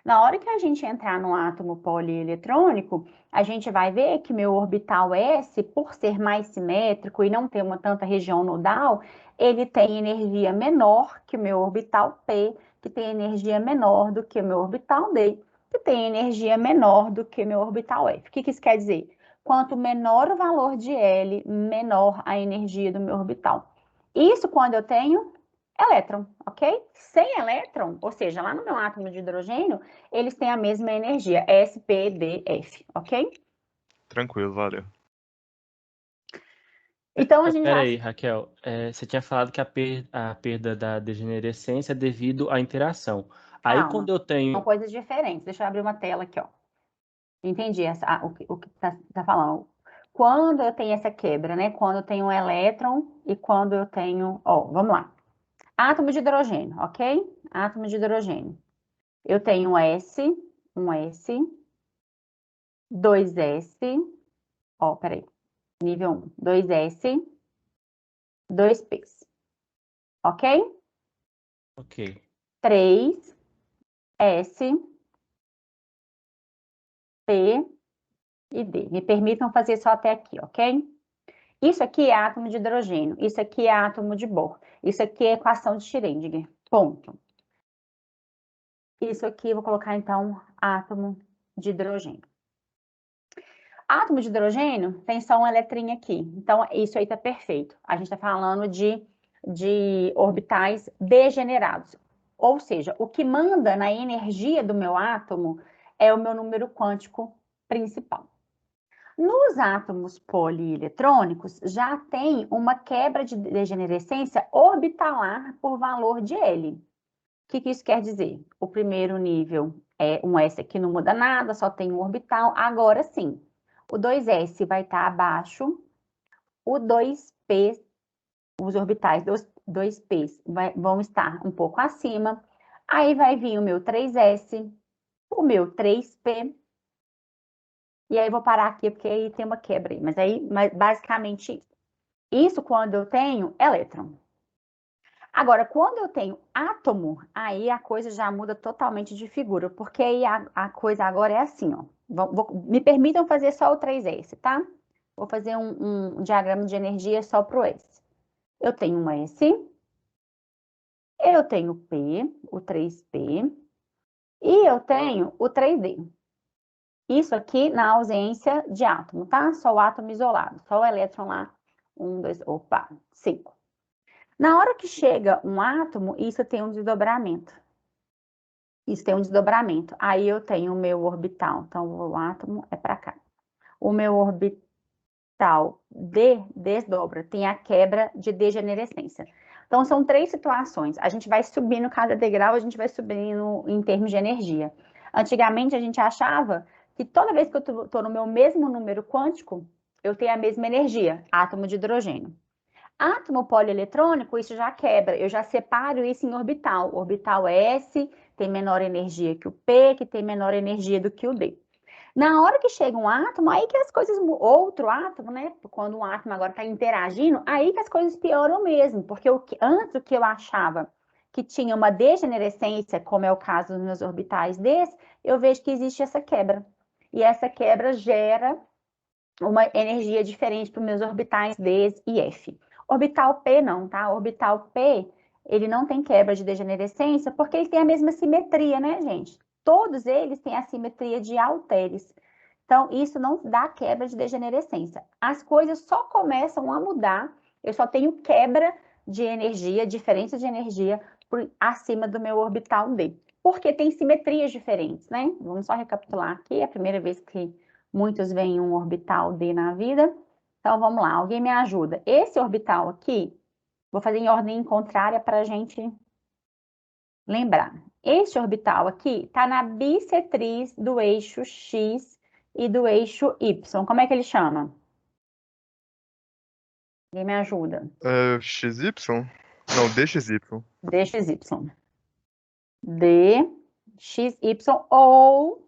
Na hora que a gente entrar no átomo polieletrônico, a gente vai ver que meu orbital S, por ser mais simétrico e não ter tanta região nodal, ele tem energia menor que o meu orbital P, que tem energia menor do que o meu orbital D, que tem energia menor do que o meu orbital F. O que isso quer dizer? Quanto menor o valor de L, menor a energia do meu orbital. Isso quando eu tenho elétron, ok? Sem elétron, ou seja, lá no meu átomo de hidrogênio, eles têm a mesma energia, S, P, D, F, ok? Tranquilo, valeu. Então, a gente já... Peraí, Raquel, você tinha falado que a perda da degenerescência é devido à interação. Aí Calma, quando eu são tenho... coisas diferentes. Deixa eu abrir uma tela aqui, ó. Entendi o que tá falando. Quando eu tenho essa quebra, né? Quando eu tenho um elétron e quando eu tenho... vamos lá. Átomo de hidrogênio, ok? Átomo de hidrogênio. Eu tenho um S, 2S, peraí. Nível 1, 2S, 2Ps, ok? Ok. 3S, P e D. Me permitam fazer só até aqui, ok? Isso aqui é átomo de hidrogênio, isso aqui é átomo de Bohr, isso aqui é equação de Schrödinger, ponto. Isso aqui eu vou colocar, então, átomo de hidrogênio. Átomo de hidrogênio tem só um eletrinho aqui, então isso aí tá perfeito. A gente tá falando de orbitais degenerados. Ou seja, o que manda na energia do meu átomo é o meu número quântico principal. Nos átomos polieletrônicos, já tem uma quebra de degenerescência orbitalar por valor de L. O que isso quer dizer? O primeiro nível é um S que não muda nada, só tem um orbital. Agora sim, o 2S vai estar abaixo, o 2P, os orbitais dos 2Ps vão estar um pouco acima. Aí vai vir o meu 3S, o meu 3P. E aí vou parar aqui, porque aí tem uma quebra aí. Mas aí, basicamente, isso quando eu tenho elétron. Agora, quando eu tenho átomo, aí a coisa já muda totalmente de figura, porque aí a coisa agora é assim, ó. Me permitam fazer só o 3S, tá? Vou fazer um diagrama de energia só para o S. Eu tenho um S, eu tenho P, o 3P, e eu tenho o 3D. Isso aqui na ausência de átomo, tá? Só o átomo isolado, só o elétron lá. 1, 2, opa, 5. Na hora que chega um átomo, isso tem um desdobramento. Isso tem um desdobramento. Aí eu tenho o meu orbital. Então, o átomo é para cá. O meu orbital D desdobra, tem a quebra de degenerescência. Então, são 3 situações. A gente vai subindo cada degrau, a gente vai subindo em termos de energia. Antigamente, a gente achava que toda vez que eu estou no meu mesmo número quântico, eu tenho a mesma energia, átomo de hidrogênio. Átomo polieletrônico, isso já quebra, eu já separo isso em orbital. Orbital S tem menor energia que o P, que tem menor energia do que o D. Na hora que chega um átomo, aí que as coisas, outro átomo, né? Quando um átomo agora está interagindo, aí que as coisas pioram mesmo, porque antes o que eu achava que tinha uma degenerescência, como é o caso dos meus orbitais desse, eu vejo que existe essa quebra. E essa quebra gera uma energia diferente para os meus orbitais D e F. Orbital P não, tá? Orbital P, ele não tem quebra de degenerescência porque ele tem a mesma simetria, né, gente? Todos eles têm a simetria de halteres. Então, isso não dá quebra de degenerescência. As coisas só começam a mudar, eu só tenho quebra de energia, diferença de energia acima do meu orbital D. Porque tem simetrias diferentes, né? Vamos só recapitular aqui, é a primeira vez que muitos veem um orbital D na vida. Então, vamos lá, alguém me ajuda. Esse orbital aqui, vou fazer em ordem contrária para a gente lembrar. Este orbital aqui está na bissetriz do eixo X e do eixo Y. Como é que ele chama? Alguém me ajuda? XY? Não, DXY. DXY. DXY ou,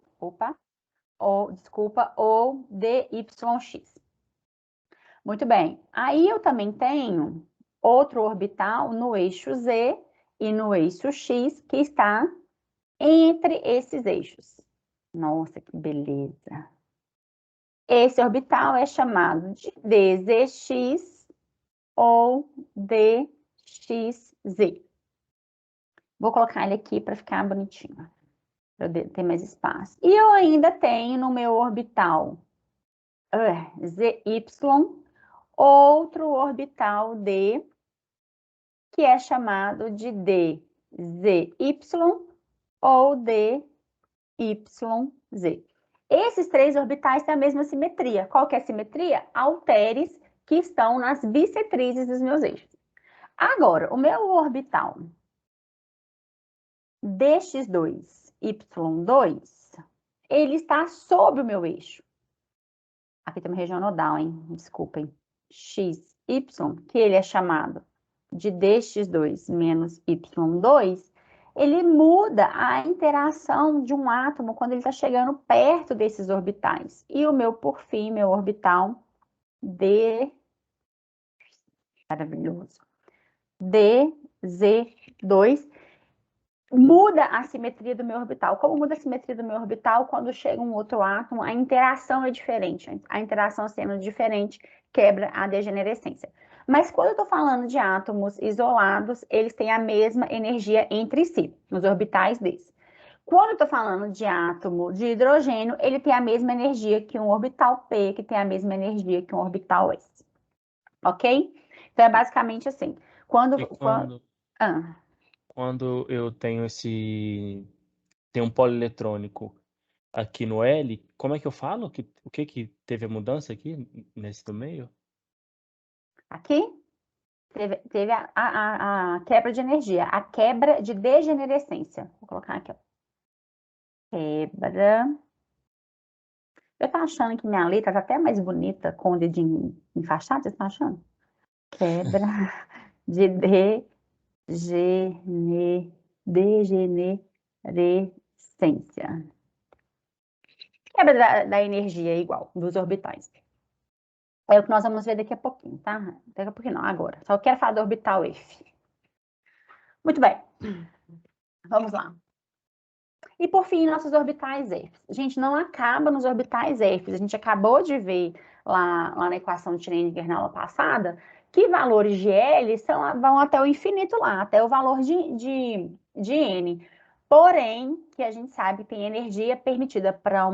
ou DYX. Muito bem. Aí eu também tenho outro orbital no eixo Z e no eixo X, que está entre esses eixos. Nossa, que beleza! Esse orbital é chamado de DZX ou DXZ. Vou colocar ele aqui para ficar bonitinho, para eu ter mais espaço. E eu ainda tenho no meu orbital ZY outro orbital D, que é chamado de DZY ou DYZ. Esses 3 orbitais têm a mesma simetria. Qual que é a simetria? Halteres que estão nas bissetrizes dos meus eixos. Agora, o meu orbital DX2, Y2, ele está sobre o meu eixo. Aqui tem uma região nodal, hein? Desculpem. XY, que ele é chamado de DX2 menos Y2, ele muda a interação de um átomo quando ele está chegando perto desses orbitais. E o meu, por fim, meu orbital maravilhoso, DZ2, muda a simetria do meu orbital. Como muda a simetria do meu orbital? Quando chega um outro átomo, a interação é diferente. A interação sendo diferente, quebra a degenerescência. Mas quando eu estou falando de átomos isolados, eles têm a mesma energia entre si, nos orbitais deles. Quando eu estou falando de átomo de hidrogênio, ele tem a mesma energia que um orbital P, que tem a mesma energia que um orbital S. Ok? Então, é basicamente assim. Quando eu tenho um polieletrônico aqui no L, como é que eu falo? O que que teve a mudança aqui nesse do meio? Aqui teve a quebra de energia, a quebra de degenerescência. Vou colocar aqui, ó. Quebra. Eu tô achando que minha letra tá até mais bonita com o dedinho enfaixado, vocês estão achando? Quebra de degenerescência. Quebra da energia igual, dos orbitais. É o que nós vamos ver daqui a pouquinho, tá? Daqui a pouquinho não, agora. Só quero falar do orbital F. Muito bem. Vamos lá. E por fim, nossos orbitais F. Gente, não acaba nos orbitais F. A gente acabou de ver lá na equação de Schrödinger na aula passada que valores de L vão até o infinito lá, até o valor de N. Porém, que a gente sabe que tem energia permitida para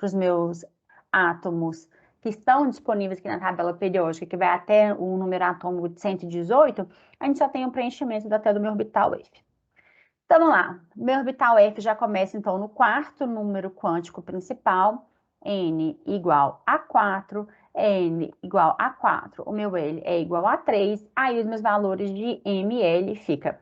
os meus átomos que estão disponíveis aqui na tabela periódica, que vai até o número atômico de 118, a gente só tem o preenchimento até do meu orbital F. Então, vamos lá. Meu orbital F já começa, então, no quarto número quântico principal, N igual a 4, N igual a 4, o meu L é igual a 3, aí os meus valores de M e L fica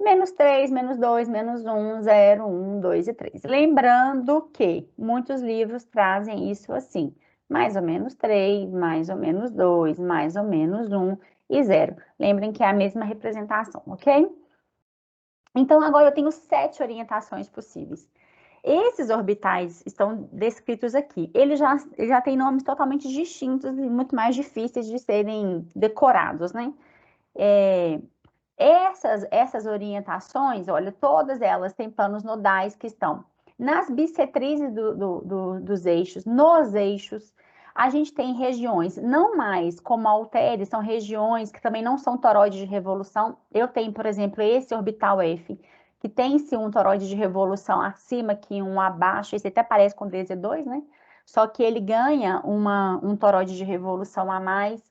menos 3, menos 2, menos 1, 0, 1, 2 e 3. Lembrando que muitos livros trazem isso assim, mais ou menos 3, mais ou menos 2, mais ou menos 1 e 0. Lembrem que é a mesma representação, ok? Então, agora eu tenho 7 orientações possíveis. Esses orbitais estão descritos aqui. Eles já têm nomes totalmente distintos e muito mais difíceis de serem decorados, né? Essas orientações, olha, todas elas têm planos nodais que estão nas bissetrizes dos eixos, nos eixos. A gente tem regiões, não mais como Altair, são regiões que também não são toroides de revolução. Eu tenho, por exemplo, esse orbital F, que tem sim um toroide de revolução acima que um abaixo, esse até parece com DZ2, né? Só que ele ganha um toroide de revolução a mais.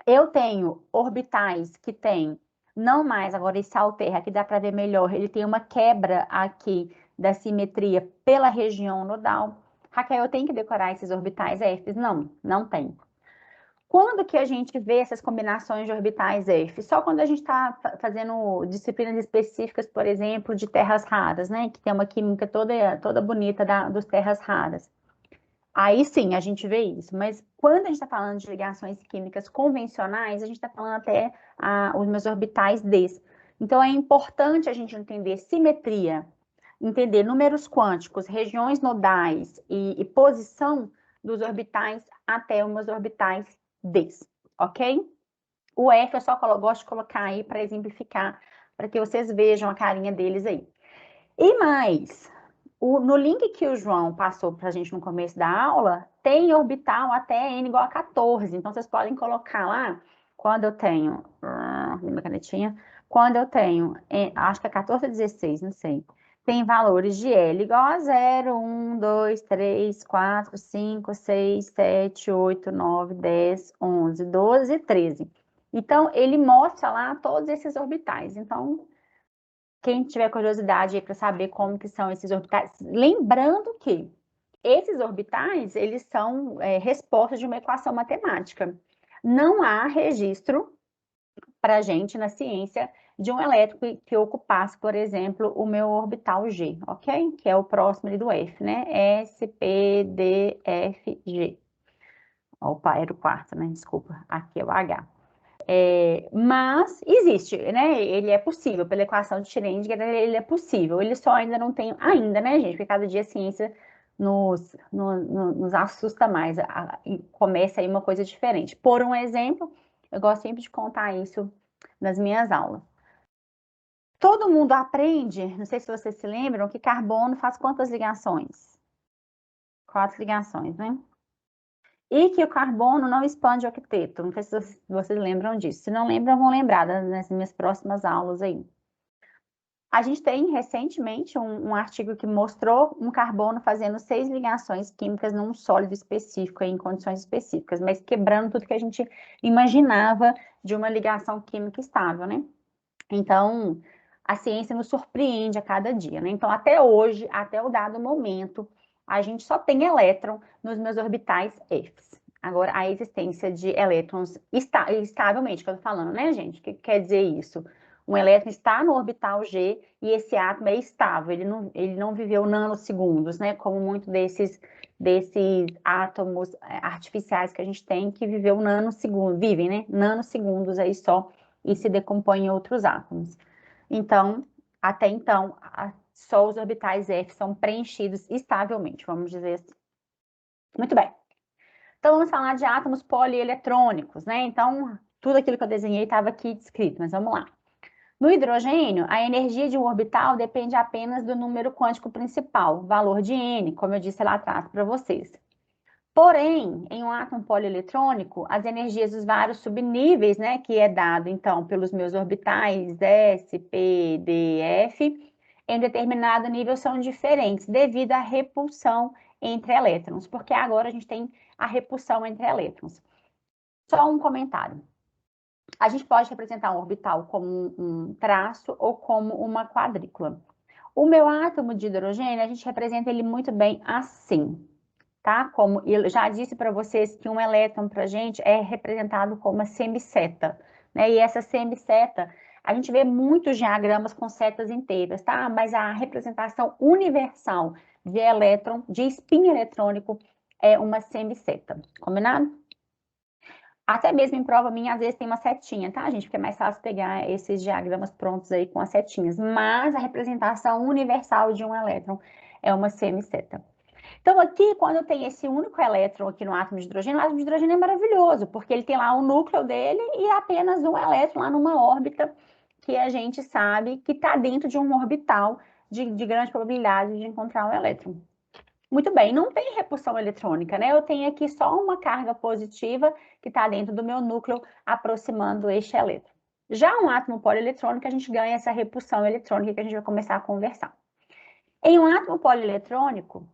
Eu tenho orbitais que tem, não mais, agora esse Altair, aqui dá para ver melhor, ele tem uma quebra aqui da simetria pela região nodal. Raquel, eu tenho que decorar esses orbitais F? Não, não tem. Quando que a gente vê essas combinações de orbitais F? Só quando a gente está fazendo disciplinas específicas, por exemplo, de terras raras, né? Que tem uma química toda bonita dos terras raras. Aí sim, a gente vê isso, mas quando a gente está falando de ligações químicas convencionais, a gente está falando até os meus orbitais Ds. Então, é importante a gente entender simetria, entender números quânticos, regiões nodais e posição dos orbitais até os meus orbitais Ds, ok? O F eu só gosto de colocar aí para exemplificar, para que vocês vejam a carinha deles aí. E mais, no link que o João passou para a gente no começo da aula, tem orbital até n igual a 14. Então, vocês podem colocar lá, quando eu tenho, minha canetinha, quando eu tenho, acho que é 14 ou 16, não sei, tem valores de L igual a 0, 1, 2, 3, 4, 5, 6, 7, 8, 9, 10, 11, 12 e 13. Então, ele mostra lá todos esses orbitais. Então, quem tiver curiosidade para saber como que são esses orbitais, lembrando que esses orbitais, eles são respostas de uma equação matemática. Não há registro para a gente na ciência de um elétron que ocupasse, por exemplo, o meu orbital G, ok? Que é o próximo ali do F, né? S, P, D, F, G. Opa, era o quarto, né? Desculpa, aqui é o H. Mas existe, né? Ele é possível, pela equação de Schrödinger, ele é possível. Ele só ainda não tem, ainda, né, gente? Porque cada dia a ciência nos assusta mais. Começa aí uma coisa diferente. Por um exemplo, eu gosto sempre de contar isso nas minhas aulas. Todo mundo aprende, não sei se vocês se lembram, que carbono faz quantas ligações? 4 ligações, né? E que o carbono não expande o octeto. Não sei se vocês lembram disso. Se não lembram, vão lembrar nas minhas próximas aulas aí. A gente tem recentemente um artigo que mostrou um carbono fazendo 6 ligações químicas num sólido específico, em condições específicas, mas quebrando tudo que a gente imaginava de uma ligação química estável, né? Então, a ciência nos surpreende a cada dia, né? Então, até hoje, até o dado momento, a gente só tem elétron nos meus orbitais Fs. Agora, a existência de elétrons estavelmente, que eu tô falando, né, gente? O que quer dizer isso? Um elétron está no orbital G e esse átomo é estável, ele não viveu nanosegundos, né? Como muitos desses átomos artificiais que a gente tem que viveu nanosegundos, vivem, né? Nanosegundos aí só e se decompõem em outros átomos. Então, até então, só os orbitais F são preenchidos estavelmente, vamos dizer assim. Muito bem. Então, vamos falar de átomos polieletrônicos, né? Então, tudo aquilo que eu desenhei estava aqui descrito, mas vamos lá. No hidrogênio, a energia de um orbital depende apenas do número quântico principal, valor de N, como eu disse lá atrás para vocês. Porém, em um átomo polieletrônico, as energias dos vários subníveis, né, que é dado, então, pelos meus orbitais S, P, D, F, em determinado nível são diferentes, devido à repulsão entre elétrons, porque agora a gente tem a repulsão entre elétrons. Só um comentário. A gente pode representar um orbital como um traço ou como uma quadrícula. O meu átomo de hidrogênio, a gente representa ele muito bem assim, tá? Como eu já disse para vocês que um elétron para a gente é representado como uma semiceta, né? E essa semiceta, a gente vê muitos diagramas com setas inteiras, tá? Mas a representação universal de elétron, de spin eletrônico, é uma semiceta, combinado? Até mesmo em prova minha, às vezes tem uma setinha, tá, gente? Porque é mais fácil pegar esses diagramas prontos aí com as setinhas. Mas a representação universal de um elétron é uma semiceta. Então, aqui, quando eu tenho esse único elétron aqui no átomo de hidrogênio, o átomo de hidrogênio é maravilhoso, porque ele tem lá o núcleo dele e apenas um elétron lá numa órbita que a gente sabe que está dentro de um orbital de grande probabilidade de encontrar um elétron. Muito bem, não tem repulsão eletrônica, né? Eu tenho aqui só uma carga positiva que está dentro do meu núcleo aproximando este elétron. Já um átomo polieletrônico, a gente ganha essa repulsão eletrônica que a gente vai começar a conversar. Em um átomo polieletrônico,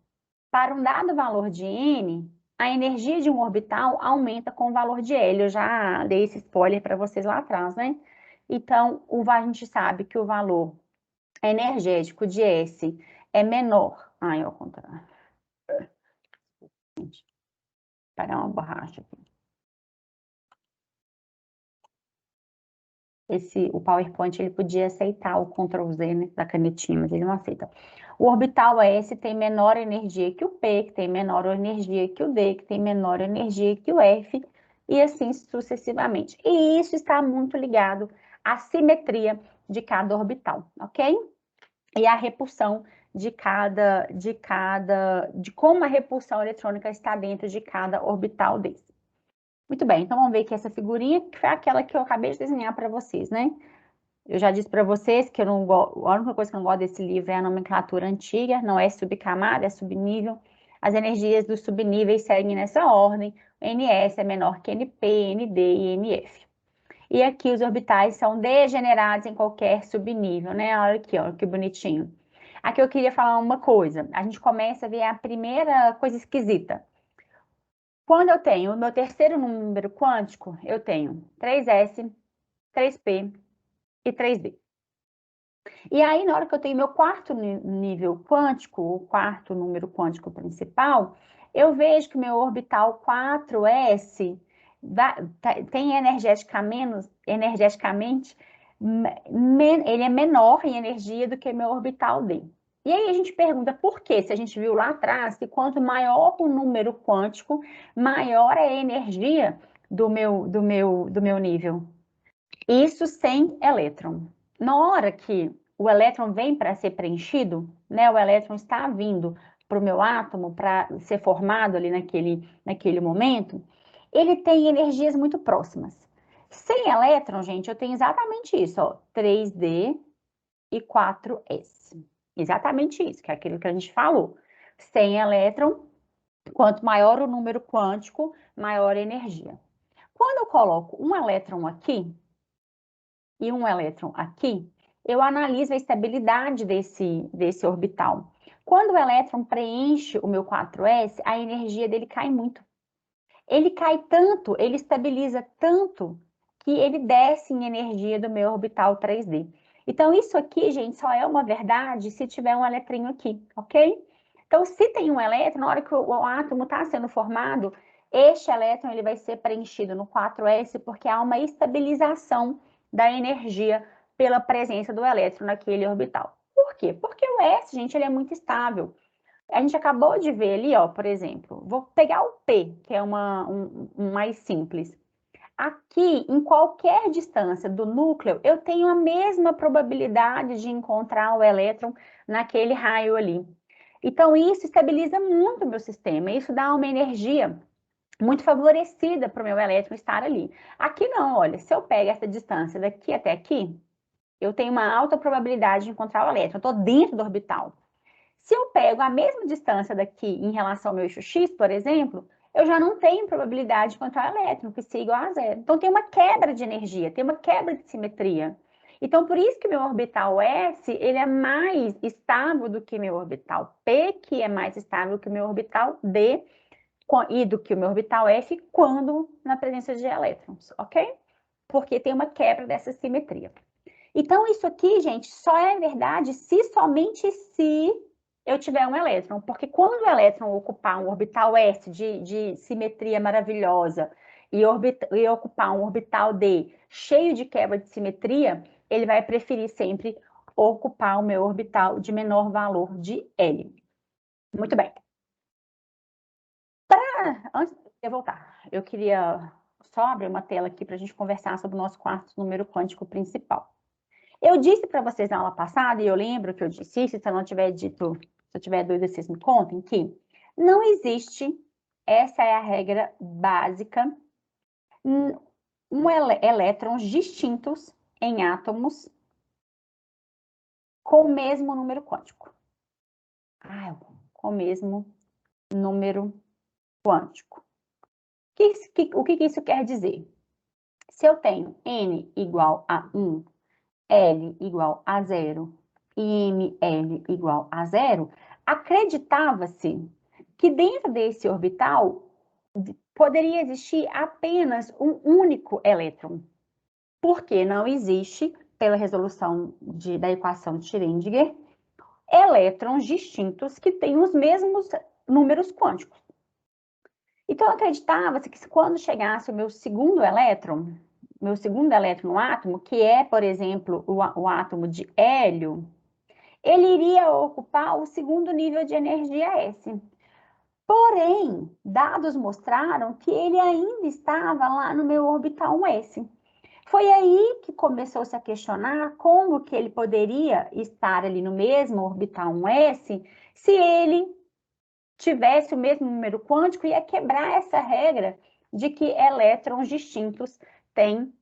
para um dado valor de N, a energia de um orbital aumenta com o valor de L. Eu já dei esse spoiler para vocês lá atrás, né? Então, a gente sabe que o valor energético de S é menor. Ai, ao contrário. Pegar uma borracha aqui. O PowerPoint, ele podia aceitar o Ctrl Z, né, da canetinha, mas ele não aceita. O orbital S tem menor energia que o P, que tem menor energia que o D, que tem menor energia que o F, e assim sucessivamente. E isso está muito ligado à simetria de cada orbital, ok? E à repulsão de como a repulsão eletrônica está dentro de cada orbital desse. Muito bem, então vamos ver aqui essa figurinha, que foi aquela que eu acabei de desenhar para vocês, né? Eu já disse para vocês que a única coisa que eu não gosto desse livro é a nomenclatura antiga, não é subcamada, é subnível. As energias dos subníveis seguem nessa ordem. NS é menor que NP, ND e NF. E aqui os orbitais são degenerados em qualquer subnível, né? Olha aqui, ó, que bonitinho. Aqui eu queria falar uma coisa. A gente começa a ver a primeira coisa esquisita. Quando eu tenho o meu terceiro número quântico, eu tenho 3S, 3P e 3D. E aí, na hora que eu tenho meu quarto nível quântico, o quarto número quântico principal, eu vejo que o meu orbital 4S tem energeticamente, ele é menor em energia do que meu orbital D. E aí a gente pergunta por quê? Se a gente viu lá atrás que quanto maior o número quântico, maior é a energia do meu nível. Isso sem elétron. Na hora que o elétron vem para ser preenchido, né, o elétron está vindo para o meu átomo para ser formado ali naquele momento, ele tem energias muito próximas. Sem elétron, gente, eu tenho exatamente isso, ó, 3D e 4S. Exatamente isso, que é aquilo que a gente falou. Sem elétron, quanto maior o número quântico, maior a energia. Quando eu coloco um elétron aqui e um elétron aqui, eu analiso a estabilidade desse orbital. Quando o elétron preenche o meu 4S, a energia dele cai muito. Ele cai tanto, ele estabiliza tanto, que ele desce em energia do meu orbital 3D. Então, isso aqui, gente, só é uma verdade se tiver um eletrinho aqui, ok? Então, se tem um elétron, na hora que o átomo está sendo formado, este elétron ele vai ser preenchido no 4s, porque há uma estabilização da energia pela presença do elétron naquele orbital. Por quê? Porque o S, gente, ele é muito estável. A gente acabou de ver ali, ó, por exemplo, vou pegar o P, que é um mais simples. Aqui, em qualquer distância do núcleo, eu tenho a mesma probabilidade de encontrar o elétron naquele raio ali. Então, isso estabiliza muito o meu sistema, isso dá uma energia muito favorecida para o meu elétron estar ali. Aqui não, olha, se eu pego essa distância daqui até aqui, eu tenho uma alta probabilidade de encontrar o elétron, eu estou dentro do orbital. Se eu pego a mesma distância daqui em relação ao meu eixo X, por exemplo, eu já não tenho probabilidade de encontrar o elétron, que seja igual a zero. Então, tem uma quebra de energia, tem uma quebra de simetria. Então, por isso que meu orbital S, ele é mais estável do que meu orbital P, que é mais estável que o meu orbital D, e do que o meu orbital F, quando na presença de elétrons, ok? Porque tem uma quebra dessa simetria. Então, isso aqui, gente, só é verdade somente se eu tiver um elétron, porque quando o elétron ocupar um orbital S de simetria maravilhosa e ocupar um orbital D cheio de quebra de simetria, ele vai preferir sempre ocupar o meu orbital de menor valor de L. Muito bem. Antes de eu voltar, eu queria só abrir uma tela aqui para a gente conversar sobre o nosso quarto número quântico principal. Eu disse para vocês na aula passada, e eu lembro que eu disse isso, se eu não tiver dito, se eu tiver dúvida, vocês me contem, que não existe, essa é a regra básica, elétrons distintos em átomos com o mesmo número quântico. Com o mesmo número quântico. O que isso quer dizer? Se eu tenho N igual a 1, L igual a 0 e ML igual a 0, acreditava-se que dentro desse orbital poderia existir apenas um único elétron, porque não existe, pela resolução da equação de Schrödinger, elétrons distintos que têm os mesmos números quânticos. Então, acreditava-se que quando chegasse o meu segundo elétron no átomo, que é, por exemplo, o átomo de hélio, ele iria ocupar o segundo nível de energia S. Porém, dados mostraram que ele ainda estava lá no meu orbital 1s. Foi aí que começou-se a questionar como que ele poderia estar ali no mesmo orbital 1s se ele tivesse o mesmo número quântico, ia quebrar essa regra de que elétrons distintos têm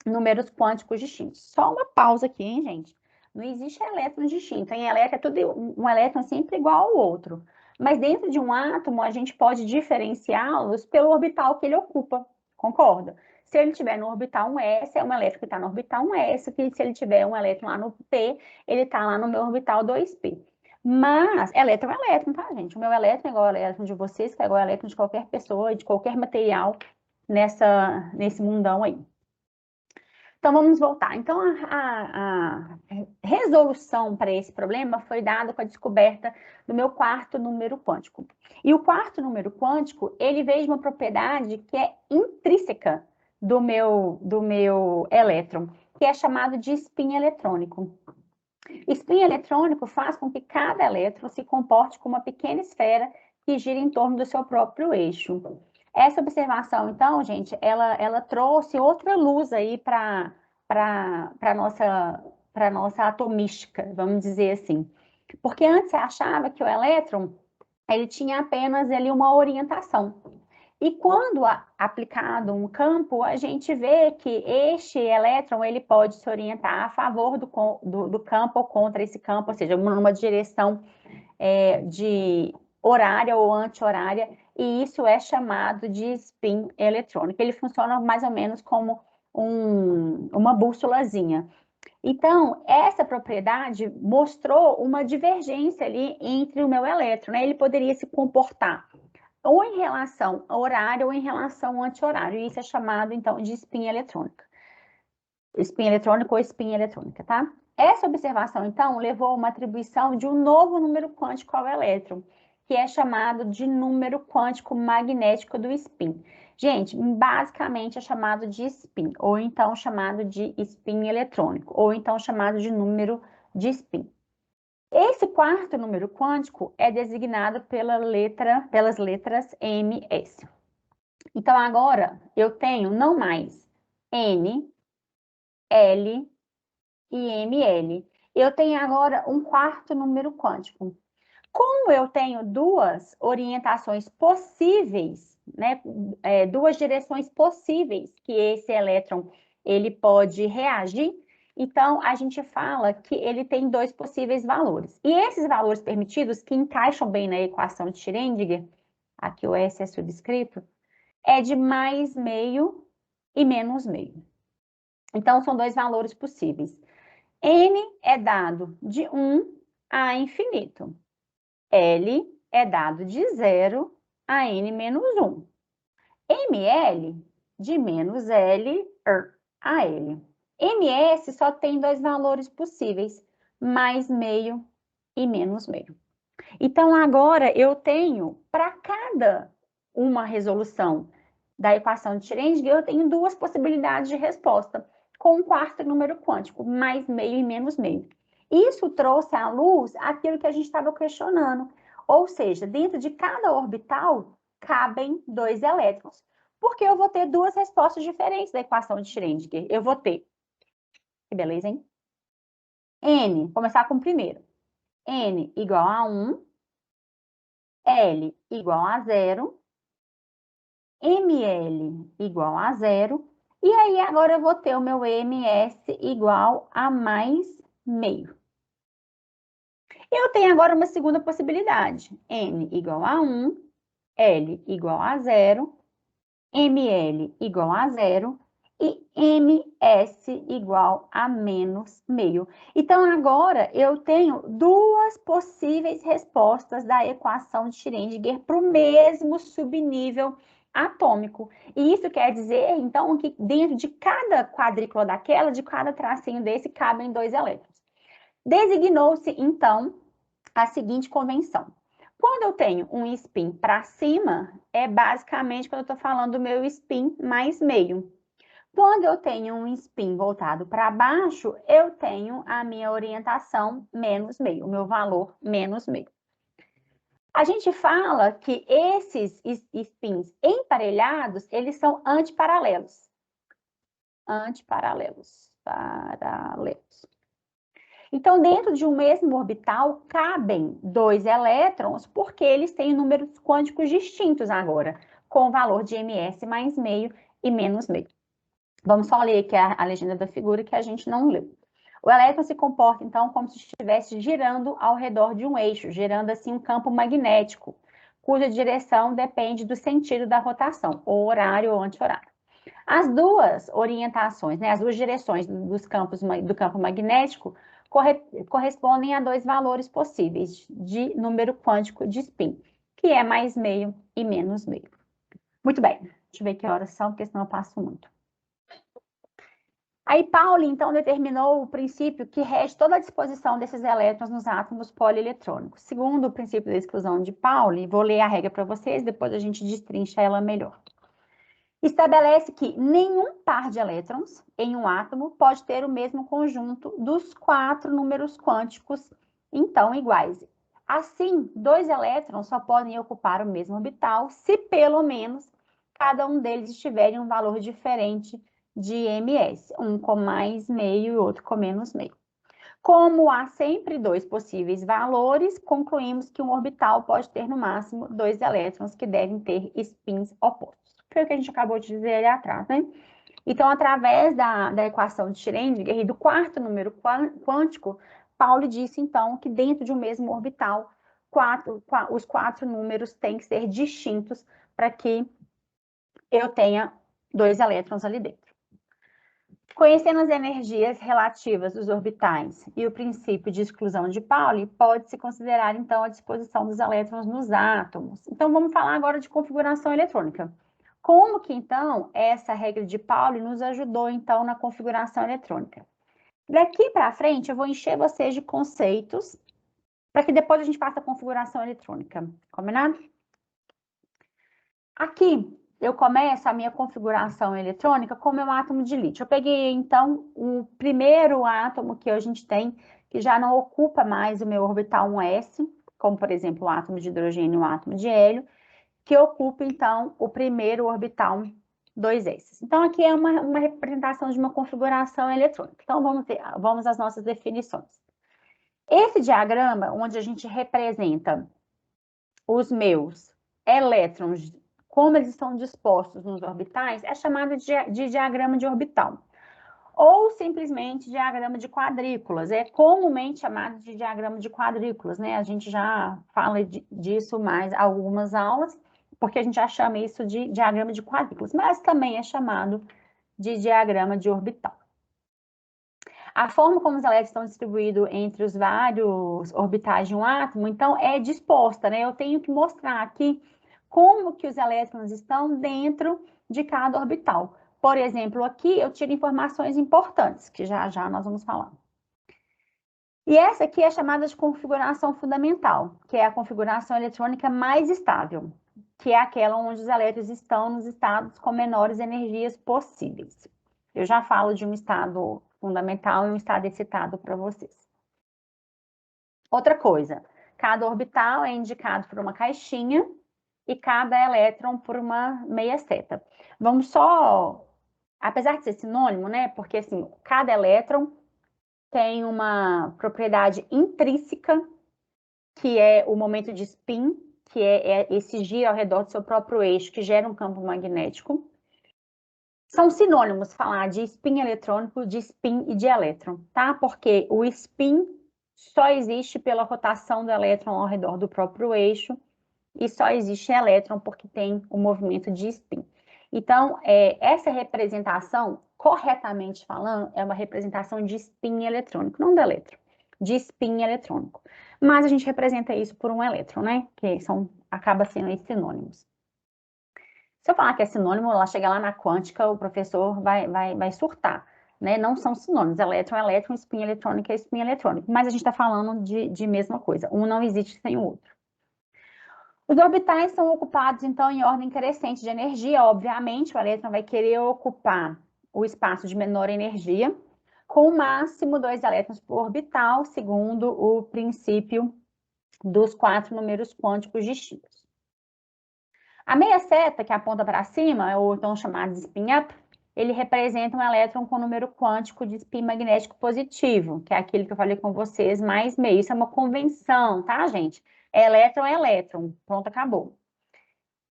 números quânticos distintos. Só uma pausa aqui, hein, gente? Não existe elétron distinto. Em elétron é tudo um elétron sempre igual ao outro. Mas dentro de um átomo, a gente pode diferenciá-los pelo orbital que ele ocupa. Concorda? Se ele estiver no orbital 1s, é um elétron que está no orbital 1s, que se ele tiver um elétron lá no P, ele está lá no meu orbital 2p. Mas elétron é elétron, tá, gente? O meu elétron é igual ao elétron de vocês, que é igual ao elétron de qualquer pessoa, de qualquer material nesse mundão aí. Então, vamos voltar. Então, a resolução para esse problema foi dada com a descoberta do meu quarto número quântico. E o quarto número quântico, ele veio de uma propriedade que é intrínseca do meu elétron, que é chamado de spin eletrônico. Spin eletrônico faz com que cada elétron se comporte como uma pequena esfera que gira em torno do seu próprio eixo. Essa observação, então, gente, ela trouxe outra luz aí para a nossa atomística, vamos dizer assim. Porque antes você achava que o elétron ele tinha apenas ali uma orientação. E quando aplicado um campo, a gente vê que este elétron ele pode se orientar a favor do campo ou contra esse campo, ou seja, numa direção de horária ou anti-horária, e isso é chamado de spin eletrônico. Ele funciona mais ou menos como uma bússolazinha. Então, essa propriedade mostrou uma divergência ali entre o meu elétron, né? Ele poderia se comportar ou em relação ao horário ou em relação ao anti-horário. E isso é chamado, então, de spin eletrônica. Spin eletrônico ou spin eletrônica, tá? Essa observação, então, levou a uma atribuição de um novo número quântico ao elétron, que é chamado de número quântico magnético do spin. Gente, basicamente é chamado de spin, ou então chamado de spin eletrônico, ou então chamado de número de spin. Esse quarto número quântico é designado pelas letras ms. Então, agora, eu tenho não mais N, L e ML. Eu tenho agora um quarto número quântico. Como eu tenho duas orientações possíveis, né, duas direções possíveis que esse elétron ele pode reagir, então a gente fala que ele tem dois possíveis valores. E esses valores permitidos, que encaixam bem na equação de Schrödinger, aqui o S é subscrito, é de mais meio e menos meio. Então, são dois valores possíveis. N é dado de 1 a infinito. L é dado de 0 a N menos 1. ML de menos L a L. MS só tem dois valores possíveis, mais meio e menos meio. Então, agora eu tenho, para cada uma resolução da equação de Schrödinger, eu tenho duas possibilidades de resposta, com um quarto número quântico, mais meio e menos meio. Isso trouxe à luz aquilo que a gente estava questionando, ou seja, dentro de cada orbital cabem dois elétrons, porque eu vou ter duas respostas diferentes da equação de Schrödinger. Eu vou ter, que beleza, hein? N, vou começar com o primeiro. N igual a 1, L igual a 0, ML igual a 0, e aí agora eu vou ter o meu MS igual a mais meio. Eu tenho agora uma segunda possibilidade, N igual a 1, L igual a 0, ML igual a 0 e MS igual a menos meio. Então, agora eu tenho duas possíveis respostas da equação de Schrödinger para o mesmo subnível atômico. E isso quer dizer, então, que dentro de cada quadrícula daquela, de cada tracinho desse, cabem dois elétrons. Designou-se, então, a seguinte convenção. Quando eu tenho um spin para cima, é basicamente quando eu estou falando do meu spin mais meio. Quando eu tenho um spin voltado para baixo, eu tenho a minha orientação menos meio, o meu valor menos meio. A gente fala que esses spins emparelhados, eles são antiparalelos. Antiparalelos. Paralelos. Então, dentro de um mesmo orbital, cabem dois elétrons, porque eles têm números quânticos distintos agora, com o valor de ms mais meio e menos meio. Vamos só ler aqui a legenda da figura que a gente não leu. O elétron se comporta, então, como se estivesse girando ao redor de um eixo, gerando, assim, um campo magnético, cuja direção depende do sentido da rotação, ou horário ou anti-horário. As duas orientações, né, as duas direções do campo magnético correspondem a dois valores possíveis de número quântico de spin, que é mais meio e menos meio. Muito bem, deixa eu ver que horas são, porque senão eu passo muito. Aí Pauli, então, determinou o princípio que rege toda a disposição desses elétrons nos átomos polieletrônicos. Segundo o princípio da exclusão de Pauli, vou ler a regra para vocês, depois a gente destrincha ela melhor. Estabelece que nenhum par de elétrons em um átomo pode ter o mesmo conjunto dos quatro números quânticos, então, iguais. Assim, dois elétrons só podem ocupar o mesmo orbital se, pelo menos, cada um deles estiver em um valor diferente de ms, um com mais meio e outro com menos meio. Como há sempre dois possíveis valores, concluímos que um orbital pode ter, no máximo, dois elétrons que devem ter spins opostos. Foi o que a gente acabou de dizer ali atrás, né? Então, através da equação de Schrödinger e do quarto número quântico, Pauli disse, então, que dentro de um mesmo orbital, os quatro números têm que ser distintos para que eu tenha dois elétrons ali dentro. Conhecendo as energias relativas dos orbitais e o princípio de exclusão de Pauli, pode-se considerar, então, a disposição dos elétrons nos átomos. Então, vamos falar agora de configuração eletrônica. Como que, então, essa regra de Pauli nos ajudou, então, na configuração eletrônica? Daqui para frente, eu vou encher vocês de conceitos para que depois a gente faça a configuração eletrônica. Combinado? Aqui, eu começo a minha configuração eletrônica com o meu átomo de lítio. Eu peguei, então, o primeiro átomo que a gente tem, que já não ocupa mais o meu orbital 1s, como, por exemplo, o átomo de hidrogênio e o átomo de hélio, que ocupa, então, o primeiro orbital 2s. Então, aqui é uma representação de uma configuração eletrônica. Então, vamos às nossas definições. Esse diagrama, onde a gente representa os meus elétrons, como eles estão dispostos nos orbitais, é chamado de diagrama de orbital. Ou simplesmente diagrama de quadrículas, é comumente chamado de diagrama de quadrículas, né? A gente já fala disso mais algumas aulas, porque a gente já chama isso de diagrama de quadrículas, mas também é chamado de diagrama de orbital. A forma como os elétrons estão distribuídos entre os vários orbitais de um átomo, então, é disposta, né? Eu tenho que mostrar aqui como que os elétrons estão dentro de cada orbital. Por exemplo, aqui eu tiro informações importantes, que já já nós vamos falar. E essa aqui é chamada de configuração fundamental, que é a configuração eletrônica mais estável, que é aquela onde os elétrons estão nos estados com menores energias possíveis. Eu já falo de um estado fundamental e um estado excitado para vocês. Outra coisa, cada orbital é indicado por uma caixinha e cada elétron por uma meia seta. Vamos só, apesar de ser sinônimo, né? Porque assim, cada elétron tem uma propriedade intrínseca, que é o momento de spin, que é esse giro ao redor do seu próprio eixo, que gera um campo magnético. São sinônimos falar de spin eletrônico, de spin e de elétron, tá? Porque o spin só existe pela rotação do elétron ao redor do próprio eixo e só existe elétron porque tem o movimento de spin. Então, essa representação, corretamente falando, é uma representação de spin eletrônico, não do elétron, de spin eletrônico. Mas a gente representa isso por um elétron, né? Que acaba sendo esses sinônimos. Se eu falar que é sinônimo, ela chega lá na quântica, o professor vai surtar, né? Não são sinônimos, elétron é elétron, spin eletrônico é spin eletrônico, mas a gente está falando de mesma coisa, um não existe sem o outro. Os orbitais são ocupados, então, em ordem crescente de energia, obviamente, o elétron vai querer ocupar o espaço de menor energia, com o máximo 2 elétrons por orbital, segundo o princípio dos 4 números quânticos distintos. A meia seta, que aponta para cima, ou então chamado de spin-up, ele representa um elétron com número quântico de spin magnético positivo, que é aquele que eu falei com vocês, mais meio. Isso é uma convenção, tá, gente? Elétron é elétron. Pronto, acabou.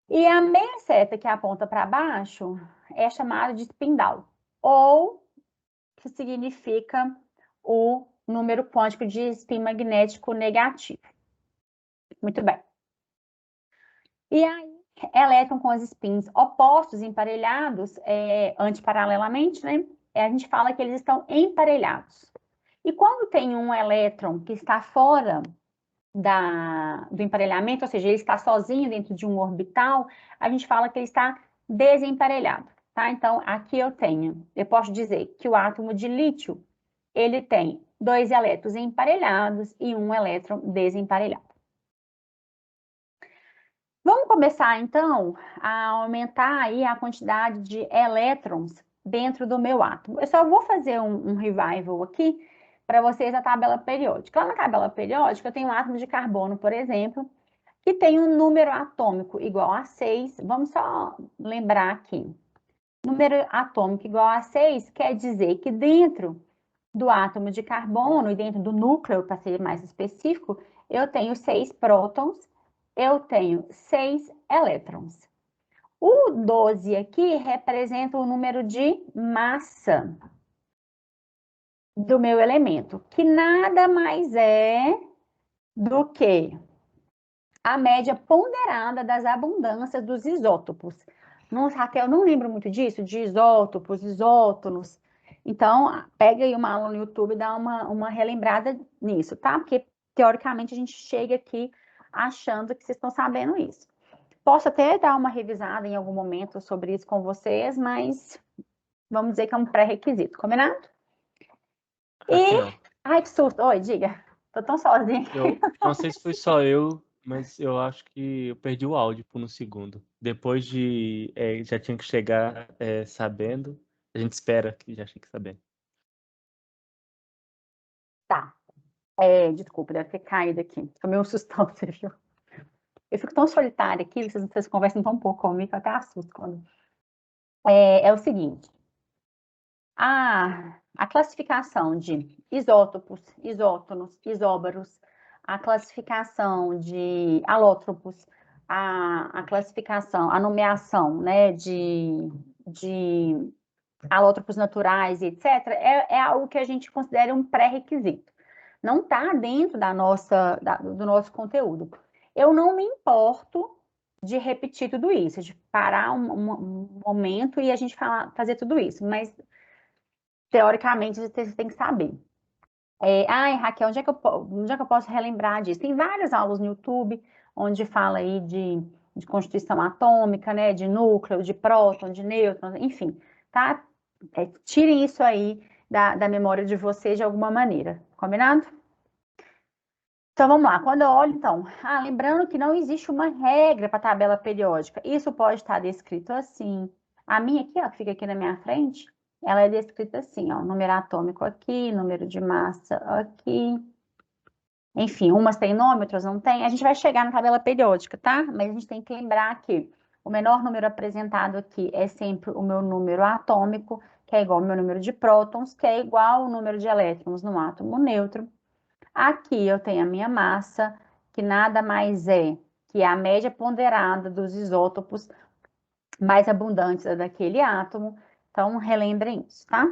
E a meia seta, que aponta para baixo, é chamada de spin down, ou que significa o número quântico de spin magnético negativo. Muito bem. E aí, elétron com os spins opostos, emparelhados, antiparalelamente, né? A gente fala que eles estão emparelhados. E quando tem um elétron que está fora do emparelhamento, ou seja, ele está sozinho dentro de um orbital, a gente fala que ele está desemparelhado, tá? Então, aqui eu posso dizer que o átomo de lítio, ele tem 2 elétrons emparelhados e um elétron desemparelhado. Vamos começar, então, a aumentar aí a quantidade de elétrons dentro do meu átomo. Eu só vou fazer um revival aqui para vocês a tabela periódica. Lá na tabela periódica, eu tenho um átomo de carbono, por exemplo, que tem um número atômico igual a 6. Vamos só lembrar aqui. Número atômico igual a 6 quer dizer que dentro do átomo de carbono e dentro do núcleo, para ser mais específico, eu tenho 6 prótons, eu tenho 6 elétrons. O 12 aqui representa o número de massa do meu elemento, que nada mais é do que a média ponderada das abundâncias dos isótopos. Nossa, Raquel, não lembro muito disso, de isótopos, isótonos. Então, pega aí uma aula no YouTube e dá uma relembrada nisso, tá? Porque, teoricamente, a gente chega aqui achando que vocês estão sabendo isso. Posso até dar uma revisada em algum momento sobre isso com vocês, mas vamos dizer que é um pré-requisito, combinado? Aqui não. Ai, que susto. Oi, diga. Tô tão sozinha. Eu não sei se foi só eu, mas eu acho que eu perdi o áudio por um segundo. Depois de já tinha que chegar sabendo. A gente espera que já chegue sabendo. Tá. Desculpa, deve ter caído aqui. Tomei um sustão, você viu? Eu fico tão solitária aqui, vocês conversam tão pouco comigo, que eu até assusto quando... É o seguinte. A classificação de isótopos, isótonos, isóbaros, a classificação de alótropos, a classificação, a nomeação, né, de alótropos naturais, etc., é algo que a gente considera um pré-requisito. Não está dentro do nosso conteúdo. Eu não me importo de repetir tudo isso, de parar um momento e a gente fazer tudo isso, mas teoricamente você tem que saber. Raquel, onde é que eu posso relembrar disso? Tem várias aulas no YouTube onde fala aí de constituição atômica, né, de núcleo, de próton, de nêutron, enfim, tá? Tirem isso aí da memória de vocês de alguma maneira, combinado? Então, vamos lá. Quando eu olho, então, lembrando que não existe uma regra para tabela periódica. Isso pode estar descrito assim. A minha aqui, ó, que fica aqui na minha frente, ela é descrita assim, ó, número atômico aqui, número de massa aqui. Enfim, umas têm nome, outras não têm. A gente vai chegar na tabela periódica, tá? Mas a gente tem que lembrar que o menor número apresentado aqui é sempre o meu número atômico, que é igual ao meu número de prótons, que é igual ao número de elétrons no átomo neutro. Aqui eu tenho a minha massa, que nada mais é que a média ponderada dos isótopos mais abundantes daquele átomo. Então, relembrem isso, tá?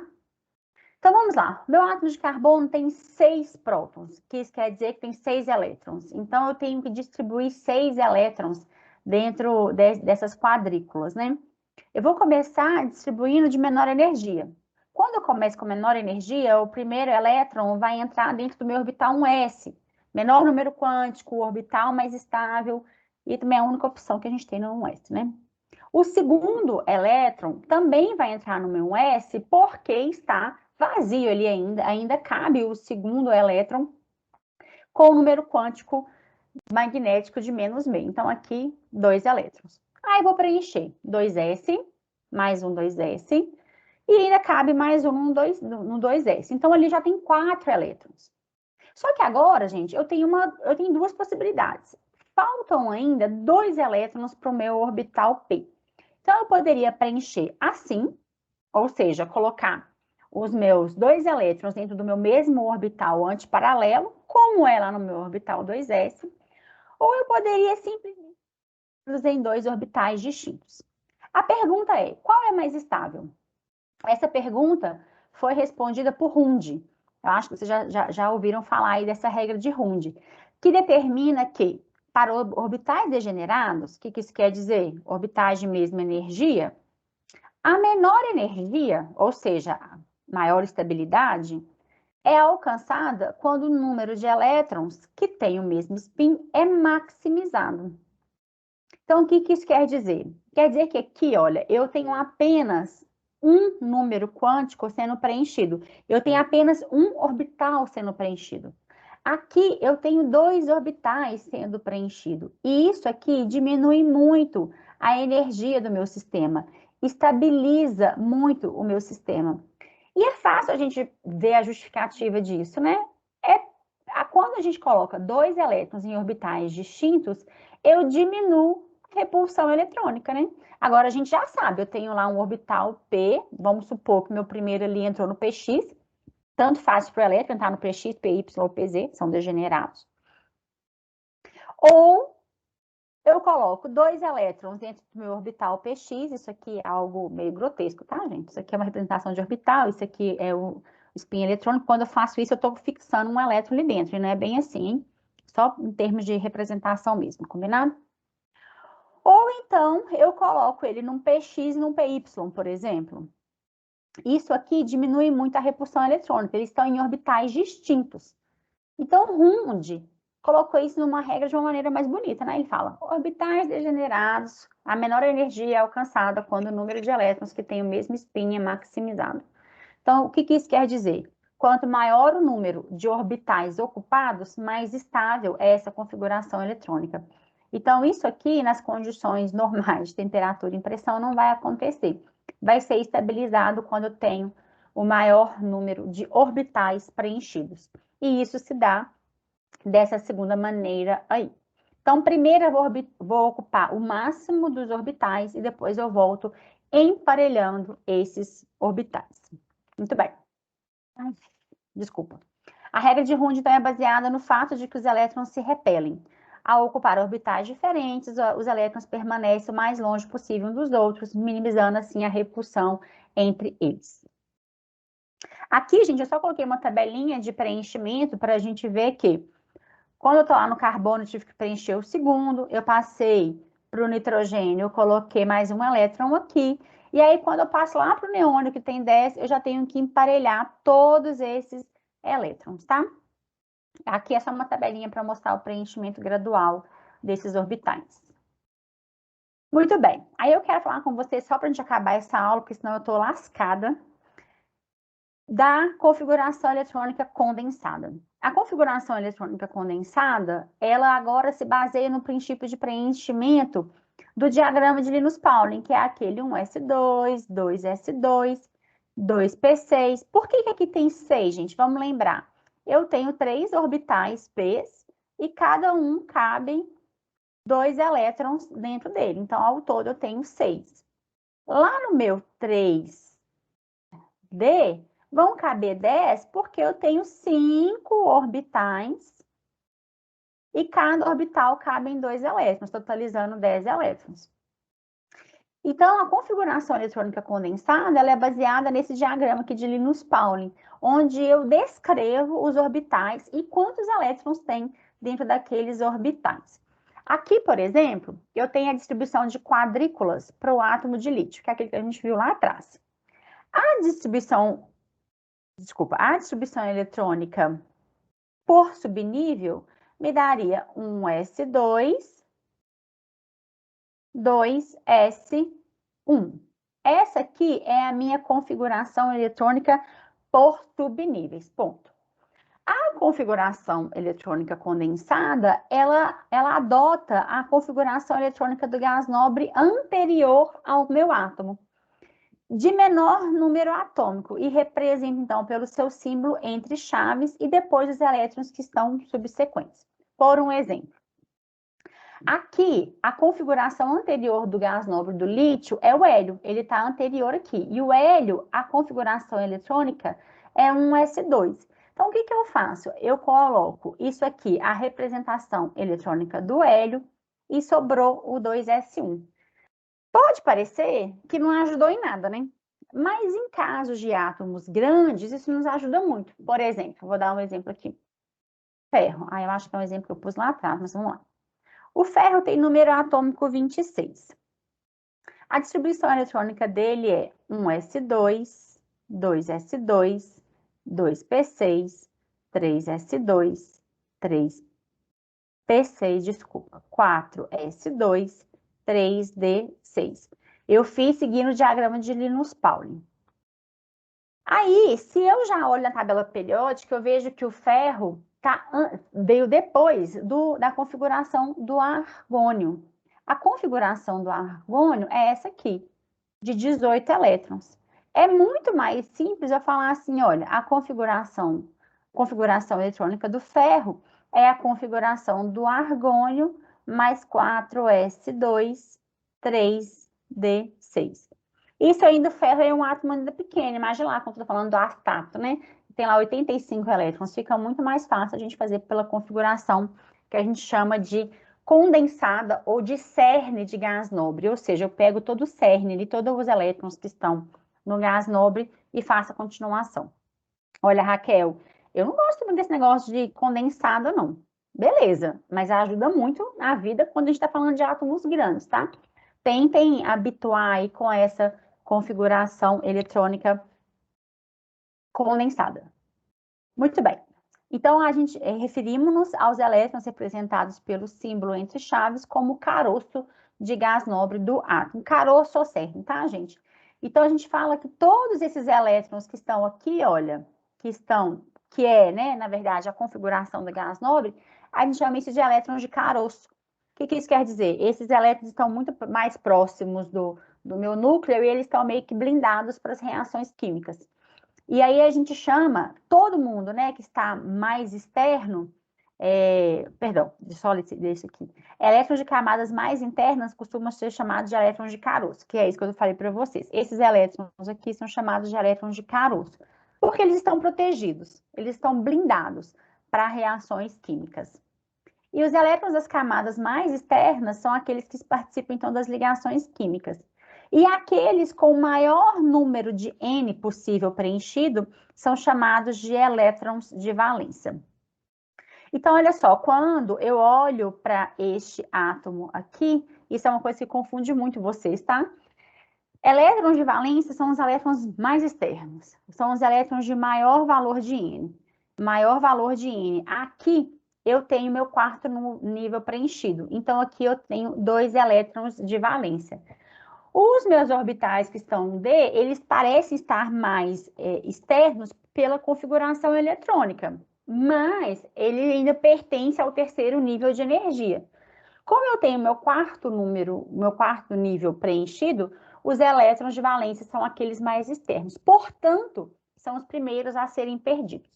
Então, vamos lá. Meu átomo de carbono tem 6 prótons, que isso quer dizer que tem 6 elétrons. Então, eu tenho que distribuir 6 elétrons dentro dessas quadrículas, né? Eu vou começar distribuindo de menor energia. Quando eu começo com menor energia, o primeiro elétron vai entrar dentro do meu orbital 1s. Menor número quântico, orbital mais estável, e também é a única opção que a gente tem no 1s, né? O segundo elétron também vai entrar no meu 1s porque está vazio ali ainda cabe o segundo elétron com o número quântico magnético de menos meio. Então, aqui, 2 elétrons. Aí, vou preencher 2s, mais um 2s, e ainda cabe mais um no 2s. Então, ali já tem 4 elétrons. Só que agora, gente, eu tenho 2 possibilidades. Faltam ainda 2 elétrons para o meu orbital P. Então, eu poderia preencher assim, ou seja, colocar os meus 2 elétrons dentro do meu mesmo orbital antiparalelo, como é lá no meu orbital 2s, ou eu poderia simplesmente em 2 orbitais distintos. A pergunta é, qual é mais estável? Essa pergunta foi respondida por Hund. Eu acho que vocês já ouviram falar aí dessa regra de Hund, que determina que, para orbitais degenerados, o que isso quer dizer? Orbitais de mesma energia, a menor energia, ou seja, a maior estabilidade, é alcançada quando o número de elétrons que tem o mesmo spin é maximizado. Então, o que isso quer dizer? Quer dizer que aqui, olha, eu tenho apenas um número quântico sendo preenchido. Eu tenho apenas um orbital sendo preenchido. Aqui, eu tenho 2 orbitais sendo preenchidos. E isso aqui diminui muito a energia do meu sistema. Estabiliza muito o meu sistema. E é fácil a gente ver a justificativa disso, né? Quando a gente coloca 2 elétrons em orbitais distintos, eu diminuo a repulsão eletrônica, né? Agora, a gente já sabe, eu tenho lá um orbital P, vamos supor que meu primeiro ali entrou no PX, tanto faz para o elétron entrar no PX, PY ou PZ, são degenerados. Ou eu coloco 2 elétrons dentro do meu orbital PX, isso aqui é algo meio grotesco, tá, gente? Isso aqui é uma representação de orbital, isso aqui é o spin eletrônico. Quando eu faço isso, eu estou fixando um elétron ali dentro, e não é bem assim, hein? Só em termos de representação mesmo, combinado? Ou então, eu coloco ele num PX e num PY, por exemplo. Isso aqui diminui muito a repulsão eletrônica, eles estão em orbitais distintos. Então, Hund colocou isso numa regra de uma maneira mais bonita, né? Ele fala, orbitais degenerados, a menor energia é alcançada quando o número de elétrons que tem o mesmo spin é maximizado. Então, o que isso quer dizer? Quanto maior o número de orbitais ocupados, mais estável é essa configuração eletrônica. Então, isso aqui, nas condições normais de temperatura e pressão, não vai acontecer. Vai ser estabilizado quando eu tenho o maior número de orbitais preenchidos. E isso se dá dessa segunda maneira aí. Então, primeiro eu vou ocupar o máximo dos orbitais e depois eu volto emparelhando esses orbitais. Muito bem. Ai, desculpa. A regra de Hund, então, é baseada no fato de que os elétrons se repelem. Ao ocupar orbitais diferentes, os elétrons permanecem o mais longe possível uns dos outros, minimizando, assim, a repulsão entre eles. Aqui, gente, eu só coloquei uma tabelinha de preenchimento para a gente ver que, quando eu estou lá no carbono, eu tive que preencher o segundo, eu passei para o nitrogênio, eu coloquei mais um elétron aqui, e aí, quando eu passo lá para o neônio, que tem 10, eu já tenho que emparelhar todos esses elétrons, tá? Aqui é só uma tabelinha para mostrar o preenchimento gradual desses orbitais. Muito bem. Aí eu quero falar com vocês, só para a gente acabar essa aula, porque senão eu estou lascada, da configuração eletrônica condensada. A configuração eletrônica condensada, ela agora se baseia no princípio de preenchimento do diagrama de Linus-Pauling, que é aquele 1s2, 2s2, 2p6. Por que aqui tem 6, gente? Vamos lembrar. Eu tenho 3 orbitais P's e cada um cabe 2 elétrons dentro dele. Então, ao todo, eu tenho 6. Lá no meu 3D, vão caber 10 porque eu tenho 5 orbitais e cada orbital cabe em 2 elétrons, totalizando 10 elétrons. Então, a configuração eletrônica condensada ela é baseada nesse diagrama aqui de Linus-Pauling, onde eu descrevo os orbitais e quantos elétrons tem dentro daqueles orbitais. Aqui, por exemplo, eu tenho a distribuição de quadrículas para o átomo de lítio, que é aquele que a gente viu lá atrás. A distribuição eletrônica por subnível me daria um S2, 2S1. Essa aqui é a minha configuração eletrônica por subníveis, ponto. A configuração eletrônica condensada, ela adota a configuração eletrônica do gás nobre anterior ao meu átomo, de menor número atômico, e representa, então, pelo seu símbolo entre chaves e depois os elétrons que estão subsequentes. Por um exemplo, aqui, a configuração anterior do gás nobre do lítio é o hélio, ele está anterior aqui. E o hélio, a configuração eletrônica é um S2. Então, o que eu faço? Eu coloco isso aqui, a representação eletrônica do hélio, e sobrou o 2S1. Pode parecer que não ajudou em nada, né? Mas em casos de átomos grandes, isso nos ajuda muito. Por exemplo, vou dar um exemplo aqui. Ferro. Eu acho que é um exemplo que eu pus lá atrás, mas vamos lá. O ferro tem número atômico 26. A distribuição eletrônica dele é 1s2, 2s2, 2p6, 3s2, 3p6, desculpa, 4s2, 3d6. Eu fiz seguindo o diagrama de Linus-Pauling. Aí, se eu já olho na tabela periódica, eu vejo que o ferro veio depois da configuração do argônio. A configuração do argônio é essa aqui, de 18 elétrons. É muito mais simples eu falar assim, olha, a configuração eletrônica do ferro é a configuração do argônio mais 4s2, 3d6. Isso ainda, o ferro é um átomo ainda pequeno, imagina lá, quando eu estou falando do astato, né? Tem lá 85 elétrons, fica muito mais fácil a gente fazer pela configuração que a gente chama de condensada ou de cerne de gás nobre, ou seja, eu pego todo o cerne ali, todos os elétrons que estão no gás nobre e faço a continuação. Olha, Raquel, eu não gosto muito desse negócio de condensada, não. Beleza, mas ajuda muito na vida quando a gente está falando de átomos grandes, tá? Tentem habituar aí com essa configuração eletrônica condensada. Muito bem. Então, a gente referimos-nos aos elétrons representados pelo símbolo entre chaves como caroço de gás nobre do átomo. Caroço ou cerne, tá, gente? Então, a gente fala que todos esses elétrons que estão aqui, olha, que é, né, na verdade, a configuração do gás nobre, a gente chama isso de elétrons de caroço. O que isso quer dizer? Esses elétrons estão muito mais próximos do meu núcleo e eles estão meio que blindados para as reações químicas. E aí a gente chama todo mundo, né, que está mais externo, só desse aqui. Elétrons de camadas mais internas costumam ser chamados de elétrons de caroço, que é isso que eu falei para vocês. Esses elétrons aqui são chamados de elétrons de caroço, porque eles estão protegidos, eles estão blindados para reações químicas. E os elétrons das camadas mais externas são aqueles que participam, então, das ligações químicas. E aqueles com o maior número de N possível preenchido são chamados de elétrons de valência. Então, olha só, quando eu olho para este átomo aqui, isso é uma coisa que confunde muito vocês, tá? Elétrons de valência são os elétrons mais externos, são os elétrons de maior valor de N. Maior valor de N. Aqui, eu tenho meu quarto nível preenchido. Então, aqui eu tenho 2 elétrons de valência. Os meus orbitais que estão no D, eles parecem estar mais externos pela configuração eletrônica, mas ele ainda pertence ao 3º nível de energia. Como eu tenho meu quarto nível preenchido, os elétrons de valência são aqueles mais externos. Portanto, são os primeiros a serem perdidos.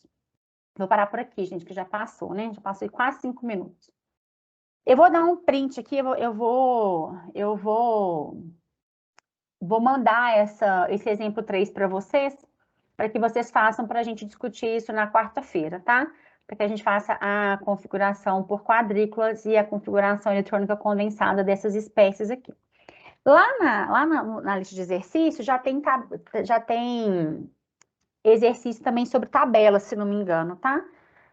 Vou parar por aqui, gente, que já passou, né? Já passou quase 5 minutos. Eu vou dar um print aqui, eu vou mandar esse exemplo 3 para vocês, para que vocês façam para a gente discutir isso na quarta-feira, tá? Para que a gente faça a configuração por quadrículas e a configuração eletrônica condensada dessas espécies aqui. Lá na lista de exercícios já tem exercício também sobre tabelas, se não me engano, tá?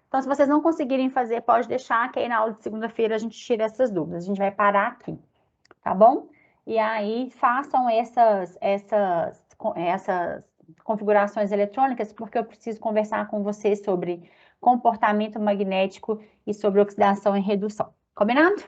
Então, se vocês não conseguirem fazer, pode deixar, que aí na aula de segunda-feira a gente tira essas dúvidas. A gente vai parar aqui, tá bom? E aí, façam essas configurações eletrônicas, porque eu preciso conversar com vocês sobre comportamento magnético e sobre oxidação e redução. Combinado?